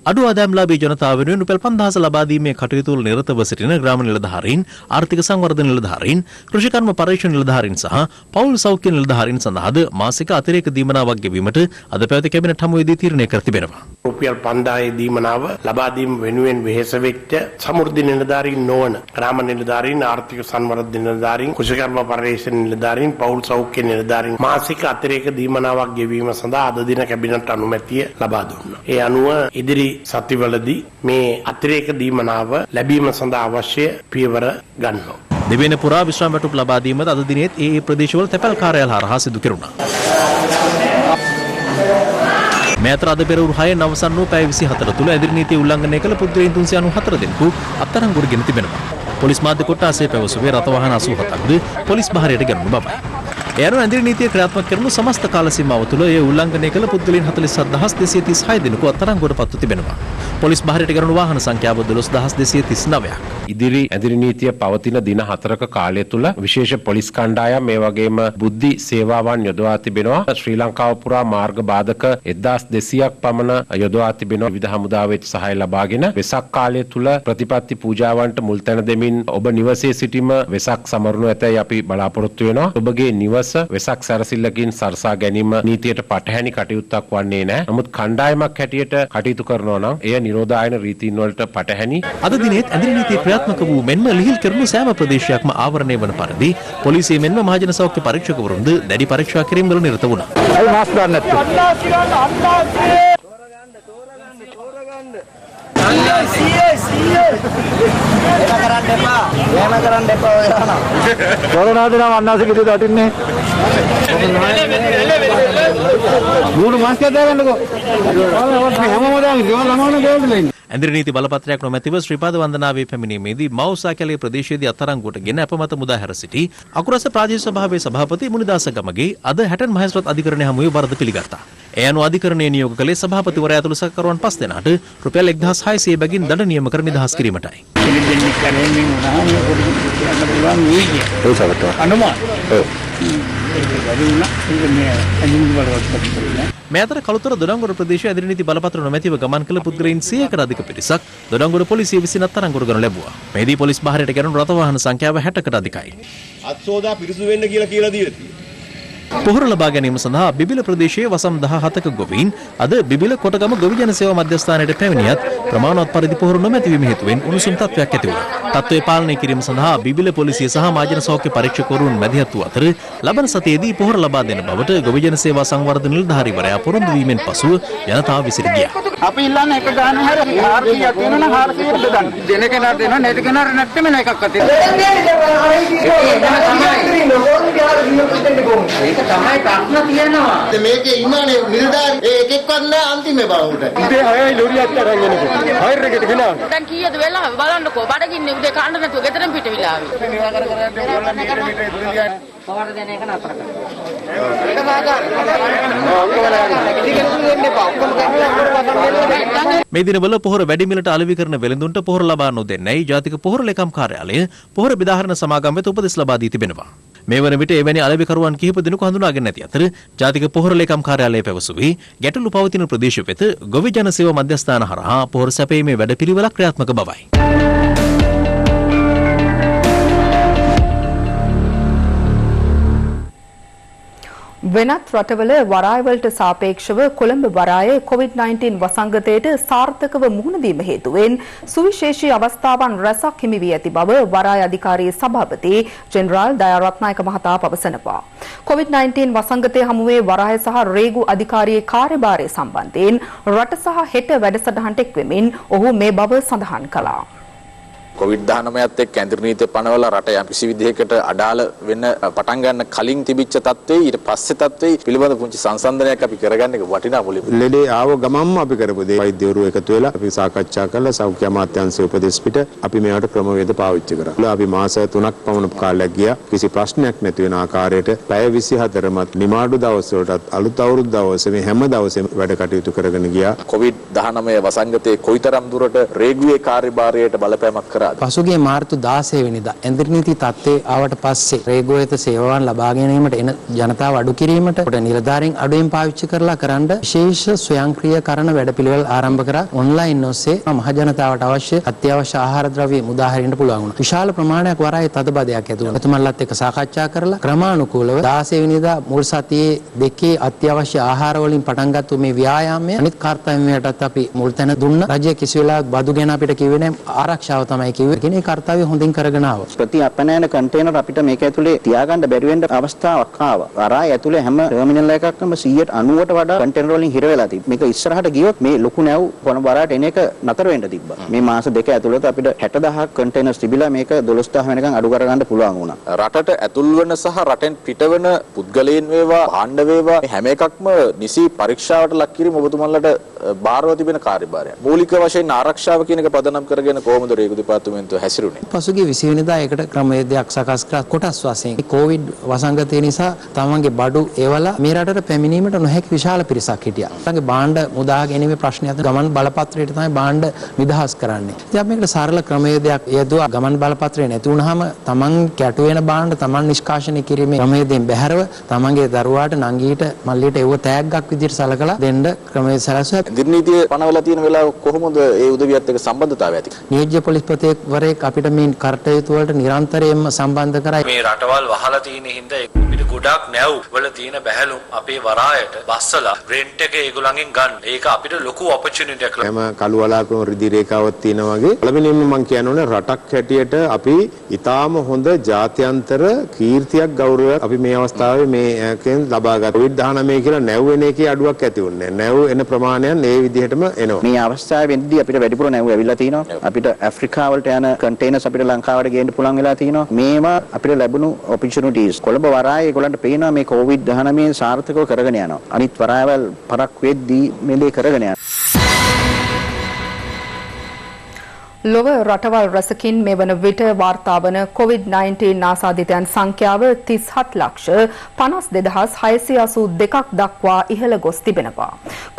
Speaker 9: අඩු ආදායම්ලාභී ජනතාව වෙනුවෙන් රුපියල් 5000 ලබා දීමේ කටයුතු වල නිරතව සිටින ග්‍රාම නිලධාරීන්, ආර්ථික සංවර්ධන නිලධාරීන්, කෘෂිකර්ම පරීක්ෂණ නිලධාරීන් සහ පවුල් සෞඛ්‍ය නිලධාරීන් සඳහාද මාසික අතිරේක දීමනාවක් ගෙවීමට අද පැවති කැබිනට් හමුවේදී තීරණය කර තිබෙනවා.
Speaker 18: රුපියල් 5000 දීමනාව ලබා දීම වෙනුවෙන් වෙහෙස වෙච්ච සමෘද්ධි නිලධාරීන් නොවන ග්‍රාම නිලධාරීන්, ආර්ථික සංවර්ධන නිලධාරීන්, කෘෂිකර්ම පරීක්ෂණ නිලධාරීන්, පවුල් සෞඛ්‍ය නිලධාරීන් මාසික අතිරේක දීමනාවක් ගෙවීම සඳහා අද දින කැබිනට් අනුමැතිය ලබා දුන්නා. ඒ අනුව ඉදිරි සතිවලදී මේ අතිරේක දීමනාව ලැබීම සඳහා අවශ්‍ය පියවර ගන්නවා.
Speaker 9: දෙවෙනි පුරා විශ්‍රාම වැටුප් ලබා දීමද අද දිනේත් ඒ ප්‍රදේශවල තැපැල් කාර්යාල හරහා සිදු කෙරුණා. මේතර අද පෙරවරු 6 අවසන් වූ පැය 24 තුල ඇදිරි නීතිය උල්ලංඝනය කළ පුද්ගලයන් 394 දෙනෙකු අත්අඩංගුවට ගෙන තිබෙනවා. පොලිස් මාධ්‍ය කොට්ටාසයේ පැවසුවේ රථ වාහන 87ක්ද පොලිස් බහරයට ගැනුණු බවයි. ඒ අනුව ඇදිරි නීතිය ක්‍රියාත්මක කරනු සමස්ත කාල සීමාව තුළ ඒ උල්ලංඝනය කළ පුද්ගලයන් 47236 දෙනෙකු අත්අඩංගුවට පත්ව තිබෙනවා. පොලිස් බහරයට ගරුණු වාහන සංඛ්‍යාව 12239ක්.
Speaker 19: ඉදිරි ඇදිරි නීතිය පවතින දින 4ක කාලය තුල විශේෂ පොලිස් කණ්ඩායම් මේ වගේම බුද්ධි සේවාවන් යොදවා තිබෙනවා. ශ්‍රී ලංකාව පුරා මාර්ග බාධක 1200ක් පමණ යොදවා තිබෙනවා. විවිධ හමුදාවේ සහාය ලබාගෙන වෙසක් කාලය තුල ප්‍රතිපත්ති පූජාවන්ට මුල් තැන දෙමින් ඔබ නිවසේ සිටීම වෙසක් සමරනු ඇතැයි අපි බලාපොරොත්තු වෙනවා. ඔබගේ නිවස වෙසක් සැරසිල්ලකින් සරසා ගැනීම නීතියට පටහැනි කටයුත්තක් වන්නේ නැහැ. නමුත් කණ්ඩායමක් හැටියට කටයුතු කරනවා නම් එය නිරෝධායන රීතීන් වලට පටහැනි.
Speaker 9: අද දිනෙත් ඇදිරි නීතිය ක්‍රියාත්මක වූ මෙන්ම ලිහිල් කරනු සෑම ප්‍රදේශයක්ම ආවරණය වන පරිදි පොලිසිය මෙන්ම මහජන සෞඛ්‍ය පරීක්ෂකවරුන්ද දැඩි පරීක්ෂා කිරීම් වල නිරත වුණා.
Speaker 10: අයි මාස් ගන්න නැත්තේ. කොරෝනා දින අන්නාසි කිව්ද අටින්නේ. ගුරු මාස් ගන්නකො. හැමෝම දාන්න ගෙවල් ළමවන ගෙවල්ද ඉන්නේ.
Speaker 9: ඇදිරි නීති බලපත්‍රයක් නොමැතිව ශ්‍රීපාද වන්දනාවේ පැමිණීමේදී මවුසා කැලේ ප්‍රදේශයේදී අත්අඩංගුවට ගෙන අපමත මුදා හැර සිටි අකුරස ප්‍රාදේශීය සභාවේ සභාපති මුනිදාස ගමගේ අද හැටන් මහේස්ත්‍රාත් අධිකරණය හමුවේ වරද පිළිගත්තා. ඒ අනුව අධිකරණයේ නියෝග කළේ සභාපතිවරයා ඇතුළු සහකරුවන් 5 දෙනාට රුපියල් 1600 බැගින් දඬ නියම කර නිදහස් කිරීමටයි. මේ අතර කළුතර දොඩංගොඩ ප්‍රදේශයේ ඇදිරි නීති බලපත්‍ර නොමැතිව ගමන් කළ පුද්ගලයන් 100කට අධික පිරිසක් දොඩංගොඩ පොලිසිය විසින් අත්අඩංගුවට ගනු ලැබුවා. මෙහිදී පොලිස් බහරයට ගැනුණු රථ වාහන සංඛ්‍යාව 60කට අධිකයි.
Speaker 20: අත්සෝදා පිරිසු වෙන්න කියලා දීලා තියෙනවා.
Speaker 9: පොහොර ලබා ගැනීම සඳහා බිබිල ප්‍රදේශයේ වසම් 17ක ගොවීන් අද බිබිල කොටගම ගොවි ජන සේවා මධ්‍යස්ථානයට පැමිණියත් ප්‍රමාණවත් පරිදි පොහොර නොමැතිවීම හේතුවෙන් උණුසුම් තත්ත්වයක් ඇති වුණා. තත්ත්වය පාලනය කිරීම සඳහා බිබිල පොලිසිය සහ මහජන සෞඛ්‍ය පරීක්ෂකවරුන් මැදිහත් වූ අතර ලබන සතියේදී පොහොර ලබා දෙන බවට ගොවි ජන සේවා සංවර්ධන නිලධාරීවරයා පොරොන්දු වීමෙන් පසුව ජනතාව විසිර ගියා.
Speaker 10: අපි ඉල්ලන්නේ එක ගාන හැර 400ක් තියෙනවා 400ට දාන්න. දෙන කෙනාට දෙනවා නැති කෙනාට නැත්නම් එකක් අතේ.
Speaker 20: ඒක තමයි ප්‍රශ්න තියෙනවා. මේකේ ඉන්නනේ නිලධාරි ඒ එකෙක්වත් නෑ අන්තිමේ බලුට.
Speaker 10: ඉතින් 6යි ලොරියක් අරන් එනකොට. හයර් එකට ගෙනා.
Speaker 14: දැන් කීයද වෙලා බලන්නකෝ බඩගින්නේ උදේ කන්න නැතුව ගෙදරින් පිට විලා ආවේ. පවර දෙන එක නතර කරන්න. ඒක
Speaker 9: මේ දිනවල පොහොර වැඩි මිලට අලෙවි කරන වෙළඳුන්ට පොහොර ලබා නොදෙන්නයි ජාතික පොහොර ලේකම් කාර්යාලය පොහොර බෙදාහරන සමාගම් වෙත උපදෙස් ලබා දී තිබෙනවා. මේ වන විට එවැනි අලෙවිකරුවන් කිහිප දෙනෙකු හඳුනාගෙන ඇති අතර ජාතික පොහොර ලේකම් කාර්යාලය පැවසුවේ ගැටලු පවතින ප්‍රදේශ වෙත ගොවි ජන සේවා මධ්‍යස්ථාන හරහා පොහොර සැපයීමේ වැඩපිළිවෙලක් ක්‍රියාත්මක බවයි.
Speaker 1: වෙනත් රටවල වරායවලට සාපේක්ෂව කොළඹ වරායේ COVID-19 වසංගතයට සාර්ථකව මුහුණ දීම හේතුවෙන් සුවිශේෂී අවස්ථාවන් රැසක් හිමි වී ඇති බව වරාය අධිකාරී සභාපති ජෙනරාල් දයාරත්නායක මහතා පවසනවා. COVID-19 වසංගතය හමුවේ වරාය සහ රේගු අධිකාරියේ කාර්යභාරය සම්බන්ධයෙන් රට සහ හෙට වැඩසටහනට එක්වෙමින් ඔහු මේ බව සඳහන් කළා.
Speaker 21: COVID-19ත් එක්ක ඇඳිරි නීතිය පනවලා රට යම් කිසි විදිහකට අඩාල වෙන්න පටන් ගන්න කලින් තිබිච්ච තත්ත්වේ ඊට පස්සේ තත්ත්වේ පිළිබඳ පුංචි සංසන්දනයක් අපි කරගන්න එක වටිනා මුලින්.
Speaker 22: ලෙඩේ ආව ගමන්ම අපි කරපු දේ වෛද්‍යවරු එකතු වෙලා අපි සාකච්ඡා කරලා සෞඛ්‍ය අමාත්‍යාංශයේ උපදෙස් පිට අපි මේවට ක්‍රමවේද පාවිච්චි කරා. අපි මාස 3ක් පමණ කාලයක් ගියා කිසි ප්‍රශ්නයක් නැති වෙන ආකාරයට පැය 24මත් නිමාඩු දවස් වලටත් අලුත් අවුරුදු දවසේ මේ හැම දවසෙම වැඩ කටයුතු කරගෙන ගියා.
Speaker 21: COVID-19 වසංගතයේ කොයිතරම් දුරට රේගුවේ කාර්යභාරයට බලපෑමක් කරා.
Speaker 23: පසුගිය මාර්තු 16 වෙනිදා ඇඳිරි නීති තත්ත්වයේ ආවට පස්සේ රේගුව වෙත සේවාවන් ලබා ගැනීමට එන ජනතාව අඩු කිරීමට කොට නිලධාරීන් අඩුවෙන් පාවිච්චි කරලා කරන්න විශේෂ ස්වයංක්‍රීයකරණ වැඩපිළිවෙළ ආරම්භ කරා. ඔන්ලයින් ඔස්සේ මහ ජනතාවට අවශ්‍ය අත්‍යවශ්‍ය ආහාර ද්‍රව්‍ය මුදා හරින්න පුළුවන් වුණා. විශාල ප්‍රමාණයක් වරායේ තදබදයක් ඇති වුණා. එතුමන්ලත් එක්ක සාකච්ඡා කරලා ක්‍රමානුකූලව 16 වෙනිදා මුල් සතියේ දෙකේ අත්‍යවශ්‍ය ආහාර වලින් පටන් ගත්ත මේ ව්‍යායාමය අනිත් කාර්යයන්ටත් අපි මුල් තැන දුන්නා. රජය කිසි වෙලාවක බදු ගැන අපිට කිව්වේ නැහැ. ආරක්ෂාව තමයි කිව්වේ. කෙනේ කාර්යය හොඳින් කරගෙන ආවා.
Speaker 24: ප්‍රති අපනයන කන්ටේනර් අපිට මේක ඇතුලේ තියාගන්න බැරි වෙන්න අවස්ථාවක් ආවා. වරාය ඇතුලේ හැම ටර්මිනල් එකක්ම 190ට වඩා කන්ටේනර් වලින් හිර වෙලා තිබ්බා. මේක ඉස්සරහට ගියොත් මේ ලොකු නැව් කොළඹ වරායට එන එක නතර වෙන්න තිබ්බා. මේ මාස දෙක ඇතුළත අපිට 60000ක් කන්ටේනර්ස් තිබිලා මේක 12000 වෙනකන් අඩු කරගන්න පුළුවන් වුණා.
Speaker 21: රටට ඇතුල් වෙන සහ රටෙන් පිටවන පුද්ගලයන් වේවා භාණ්ඩ වේවා හැම එකක්ම නිසි පරීක්ෂාවට ලක් කිරීම ඔබතුමන්ලට බාරව තිබෙන කාර්යභාරයක්. මූලික වශයෙන් ආරක්ෂාව කියන එක පදනම් කරගෙන කොහොමද රේගු දෙපාර්තමේන්තුව දෙපාර්තමේන්තුව හැසිරුණේ.
Speaker 23: පසුගිය 20 වෙනිදා ඒකට ක්‍රමවේදයක් සකස් කර කොටස් වශයෙන් කොවිඩ් වසංගතය නිසා තමන්ගේ බඩු එවලා මේ රටට පැමිණීමට නොහැකි විශාල පිරිසක් හිටියා. තමන්ගේ භාණ්ඩ මුදා ගැනීමේ ප්‍රශ්නයත් ගමන් බලපත්‍රයට තමයි භාණ්ඩ නිදහස් කරන්නේ. ඉතින් අපි මේකට සරල ක්‍රමවේදයක් යෙදුවා. ගමන් බලපත්‍රය නැති වුනහම තමන් කැටු වෙන භාණ්ඩ තමන් නිෂ්කාශනය කිරීමේ ක්‍රමවේදයෙන් බැහැරව තමන්ගේ දරුවාට නංගීට මල්ලියට ඒව තෑග්ගක් විදිහට සලකලා දෙන්න ක්‍රමවේද සැලසුවා.
Speaker 21: දිනනීතිය පනවලා තියෙන වෙලාව කොහොමද ඒ උදවියත් එක්ක සම්බන්ධතාවය ඇති?
Speaker 23: නියෝජ්‍ය පොලිස්පතිවරයෙක් අපිට මේ කර්තව්‍ය වලට නිරන්තරයෙන්ම සම්බන්ධ කරයි.
Speaker 9: මේ රටවල් වහලා තියෙන හින්දා අපිට ගොඩක් නැව් වල තියෙන බැහැලුම් අපේ වරායට බස්සලා රෙන්ට් එක ඒගොල්ලන්ගෙන් ගන්න. ඒක අපිට ලොකු ඔපචුනිටි එකක්.
Speaker 22: හැම කළු වලාකුළු රිදි රේඛාවක් තියෙනවා වගේ පළවෙනියෙන්ම මම කියනෝනේ රටක් හැටියට අපි ඊටාම හොඳ ජාත්‍යන්තර කීර්තියක් ගෞරවයක් අපි මේ අවස්ථාවේ මේකෙන් ලබා ගත්තා. COVID-19 කියලා නැව් වෙන එකේ අඩුවක් ඇති වුණේ නැහැ. නැව් එන ප්‍රමාණයන් ඒ විදිහටම එනවා.
Speaker 24: මේ අවස්ථාවේදී අපිට වැඩිපුර නැව් ඇවිල්ලා තිනවා. අපිට ඇෆ්‍රිකාව වලට යන කන්ටේනර්ස් අපිට ලංකාවට ගේන්න පුළුවන් වෙලා තිනවා. මේවා අපිට ලැබුණු ඔපචුනිටිස්. කොළඹ වරායේ ඒගොල්ලන්ට පේනවා මේ COVID-19 සාර්ථකව කරගෙන යනවා. අනිත් වරායවල් පරක් වෙද්දී මේ දේ කරගෙන යනවා.
Speaker 1: ලොව රටවල් රැසකින් මෙවන විට වාර්තා වන COVID-19 ආසාදිතයන් සංඛ්‍යාව 37,52,682ක් දක්වා ඉහළ ගොස් තිබෙනවා.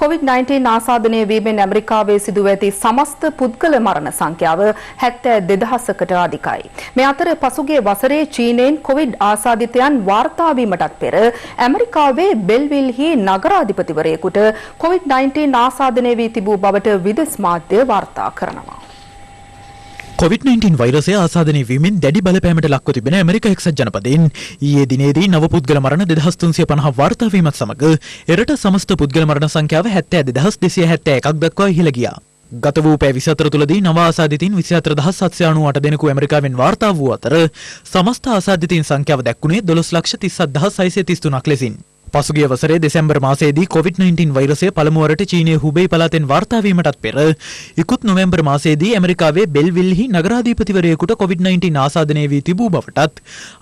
Speaker 1: COVID-19 ආසාදනය වීමෙන් ඇමරිකාවේ සිදුව ඇති සමස්ත පුද්ගල මරණ සංඛ්‍යාව 72,000කට අධිකයි. මේ අතර පසුගිය වසරේ චීනයෙන් COVID ආසාදිතයන් වාර්තා වීමටත් පෙර ඇමරිකාවේ බෙල්විල්හි නගරාධිපතිවරයෙකුට COVID-19 ආසාදනය වී තිබූ බවට විදෙස් මාධ්‍ය වාර්තා කරනවා.
Speaker 4: COVID-19 වෛරසය ආසාදනය වීමෙන් දැඩි බලපෑමට ලක්ව තිබෙන ඇමරිකා එක්සත් ජනපදයෙන් ඊයේ දිනේදී නව පුද්ගල මරණ 2350 වාර්තා වීමත් සමග එරට සමස්ත පුද්ගල මරණ සංඛ්‍යාව 72271ක් දක්වා ඉහළ ගියා. ගත වූ පැය 24 තුළදී නව ආසාදිතයින් 24798 දෙනෙකු ඇමරිකාවෙන් වාර්තා වූ අතර සමස්ත ආසාදිතයින් සංඛ්‍යාව දැක්ුණේ 1,37,633ක් ලෙසින්. පසුගිය වසරේ දෙසැම්බර් මාසයේදී COVID-19 වෛරසය පළමුවරට චීනයේ හුබෙයි පළාතෙන් වාර්තා වීමටත් පෙර ඉක්ුත් නොවැම්බර් මාසයේදී ඇමරිකාවේ බෙල්විල්හි නගරාධිපතිවරයෙකුට COVID-19 ආසාදනය වී තිබූ බවටත්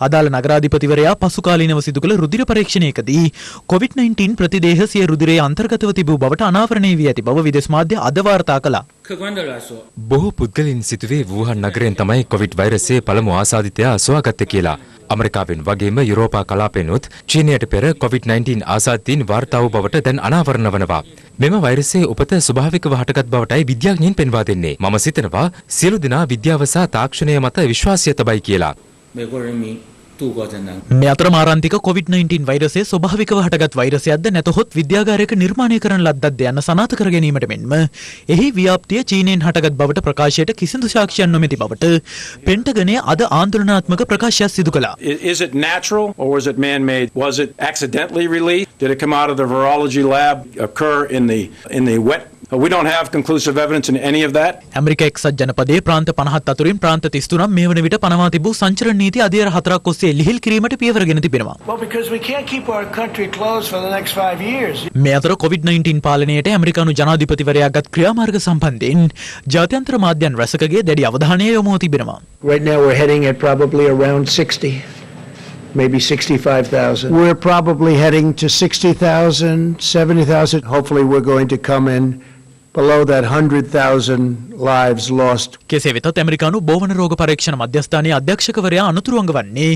Speaker 4: අදාළ නගරාධිපතිවරයා පසුකාලීනව සිදු කළ රුධිර පරීක්ෂණයකදී COVID-19 ප්‍රතිදේහ සිය රුධිරයේ අන්තර්ගතව තිබූ බවට අනාවරණය වී ඇති බව විදෙස් මාධ්‍ය අද වාර්තා කළා.
Speaker 3: බොහෝ පුද්ගලයන් සිටුවේ වූහන් නගරයෙන් තමයි කොවිඩ් වෛරසයේ පළමු ආසාදිතයා සොයාගත්තේ කියලා. ඇමරිකාවෙන් වගේම යුරෝපා කලාපෙනුත් චීනයට පෙර COVID-19 ආසාදිතයින් වාර්තා වූ බවට දැන් අනාවරණ වනවා. මෙම වෛරසයේ උපත ස්වභාවිකව හටගත් බවටයි විද්‍යාඥයින් පෙන්වා දෙන්නේ. මම සිතනවා සියලු දෙනා විද්‍යාව සහ තාක්ෂණය මත විශ්වාසය තබයි කියලා.
Speaker 4: මේ අතර මාරාන්තික COVID-19 වෛරසය ස්වභාවිකව හටගත් වෛරසයක්ද නැතහොත් විද්‍යාගාරයක නිර්මාණය කරන ලද්දක්ද යන්න සනාථ කර ගැනීමට මෙන්ම එහි ව්‍යාප්තිය චීනයෙන් හටගත් බවට ප්‍රකාශයට කිසිදු සාක්ෂියක් නොමැති බවට පෙන්ටගනය අද ආන්දෝලනාත්මක ප්‍රකාශයක් සිදු කළා.
Speaker 5: Is it natural or was it man-made? Was it accidentally released? Did it come out of the virology lab, occur in the wet? We don't have conclusive evidence in any of that.
Speaker 4: America එක්සත් ජනපදයේ ප්‍රාන්ත 50 අතුරින් ප්‍රාන්ත 33ක් මේ වන විට පනවා තිබූ සංචරණ නීති අධීර 4ක් ඔස්සේ ලිහිල් කිරීමට පියවරගෙන තිබෙනවා.
Speaker 6: Well, because we can't keep our country closed for the next 5 years.
Speaker 4: මේ අතර COVID-19 පාලනයට ඇමරිකානු ජනාධිපතිවරයා ගත් ක්‍රියාමාර්ග සම්බන්ධයෙන් ජාත්‍යන්තර මාධ්‍යන් රැසකගේ දැඩි අවධානය යොමු තිබෙනවා.
Speaker 6: Right now we're heading at probably around 60. Maybe 65,000. We're probably heading to 60,000, 70,000. Hopefully we're going to come in below that 100,000 lives lost.
Speaker 4: කෙසේ වෙතත් ඇමරිකානු බෝවන රෝග පරීක්ෂණ මධ්‍යස්ථානයේ අධ්‍යක්ෂකවරයා අනුතුරුවංග වන්නේ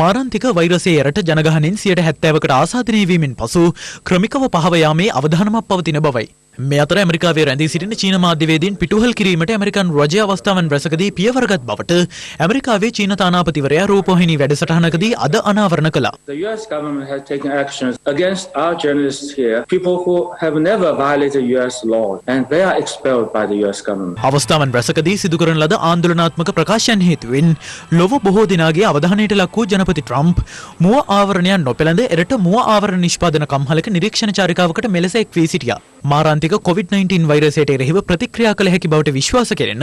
Speaker 4: මාරාන්තික වෛරසයේ එරට ජනගහනයෙන් 70%කට ආසාදනය වීමෙන් පසු ක්‍රමිකව පහව යාමේ අවධානමක් පවතින බවයි. මේ අතර ඇමරිකාවේ රැඳී සිටින චීන මාධ්‍යවේදීන් පිටුහල් කිරීමට ඇමරිකන් රජය අවස්ථාවන් රැසකදී පියවරගත් බවට ඇමරිකාවේ චීන තානාපතිවරයා රූපවාහිනී වැඩසටහනකදී අද අනාවරණ කළා.
Speaker 7: The US government has taken actions against our journalists here, people who have never violated US law, and they are expelled by the US government.
Speaker 4: අවස්ථාවන් රැසකදී සිදු කරන ලද ආන්දෝලනාත්මක ප්‍රකාශයන් හේතුවෙන් ලොව බොහෝ දිනාගේ අවධානයට ලක් වූ ජනපති ට්‍රම්ප් මුව ආවරණයන් නොපෙළඳ එරට මුව ආවරණ නිෂ්පාදන කම්හලක නිරීක්ෂණ චාරිකාවකට මෙලෙස එක් වී සිටියා. මාරාන්තික COVID-19 වෛරසයට එරෙහිව ප්‍රතික්‍රියා කළ හැකි බවට විශ්වාස කෙරෙන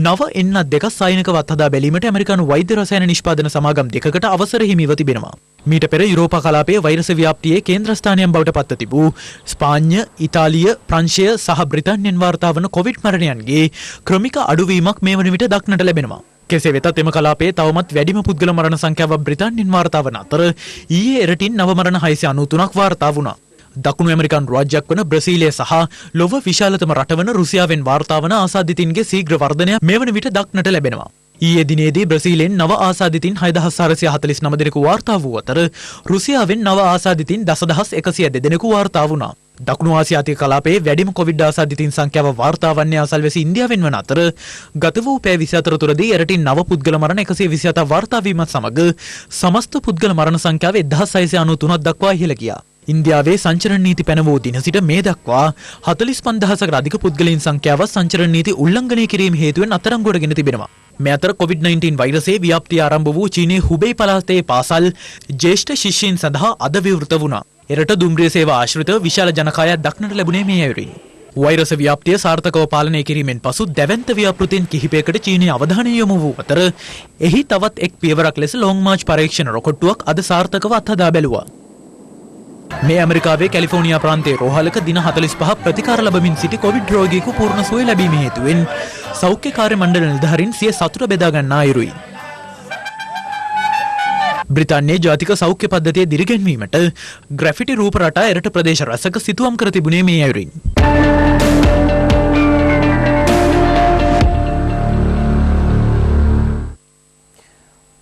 Speaker 4: නව එන්නත් දෙක සායනිකව අත්හදා බැලීමට ඇමරිකානු වෛද්‍ය රසායන නිෂ්පාදන සමාගම් දෙකකට අවසර හිමිව තිබෙනවා. මීට පෙර යුරෝපා කලාපයේ වෛරස ව්‍යාප්තියේ කේන්ද්‍රස්ථානයන් බවට පත්ව තිබූ ස්පාඤ්ඤ, ඉතාලිය, ප්‍රංශය සහ බ්‍රිතාන්‍යයෙන් වාර්තා වන කොවිඩ් මරණයන්ගේ ක්‍රමික අඩුවීමක් මේ වන විට දක්නට ලැබෙනවා. කෙසේ වෙතත් එම කලාපයේ තවමත් වැඩිම පුද්ගල මරණ සංඛ්‍යාවක් බ්‍රිතාන්‍යයෙන් වාර්තා වන අතර ඊයේ එරටින් නව මරණ 693ක් වාර්තා වුණා. දකුණු ඇමරිකානු රාජ්‍යයක් වන බ්‍රසීලය සහ ලොව විශාලතම රට වන රුසියාවෙන් වාර්තා වන ආසාදිතින්ගේ ශීඝ්‍ර වර්ධනයක් මෙවන විට දක්නට ලැබෙනවා. ඊයේ දිනේදී බ්‍රසීලෙන් නව ආසාදිතින් 6449 දෙනෙකු වාර්තා වූ අතර රුසියාවෙන් නව ආසාදිතින් 10102 දෙනෙකු වාර්තා වුණා. දකුණු ආසියාතික කලාපයේ වැඩිම කොවිඩ් ආසාදිතින් සංඛ්‍යාව වාර්තා වන්නේ අසල්වැසි ඉන්දියාවෙන් වන අතර ගත වූ පැය 24 තුරදී එරටින් නව පුද්ගල මරණ 127ක් වාර්තා වීමත් සමග සමස්ත පුද්ගල මරණ සංඛ්‍යාව 1693ක් දක්වා ඉහළ ගියා. ඉන්දියාවේ සංචරණ නීති පැනවූ දින සිට මේ දක්වා 45000කට අධික පුද්ගලයන් සංඛ්‍යාව සංචරණ නීති උල්ලංඝනය කිරීම හේතුවෙන් අත්අඩංගුවට ගෙන තිබෙනවා. මේ අතර COVID-19 වෛරසයේ ව්‍යාප්තිය ආරම්භ වූ චීනයේ හුබෙයි පළාතේ පාසල් ජ්‍යෙෂ්ඨ ශිෂ්‍යයන් සඳහා අද විවෘත වුණා. එරට දුම්රිය සේවා ආශ්‍රිතව විශාල ජනකායක් දක්නට ලැබුණේ මේ අයුරින්. වෛරස ව්‍යාප්තිය සාර්ථකව පාලනය කිරීමෙන් පසු දැවැන්ත ව්‍යාපෘතීන් කිහිපයකට චීනයේ අවධානය යොමු වූ අතර එහි තවත් එක් පියවරක් ලෙස ලොං මාර්ච් පරීක්ෂණ රොකට්ටුවක් අද සාර්ථකව අත්හදා බැලුවා. මේ ඇමරිකාවේ කැලිෆෝනියා ප්‍රාන්තයේ රෝහලක දින 45ක් ප්‍රතිකාර ලැබමින් සිටි කොවිඩ් රෝගියෙකු පූර්ණ සුවය ලැබීම හේතුවෙන් සෞඛ්‍ය කාර්ය මණ්ඩල නිලධාරීන් සිය සතුට බෙදා ගන්නා අයුරුයි. බ්‍රිතාන්‍යයේ ජාතික සෞඛ්‍ය පද්ධතිය දිරිගැන්වීමට ග්‍රැෆිටි රූප රටා එරට ප්‍රදේශ රැසක සිතුවම් කර තිබුණේ මේ අයුරින්.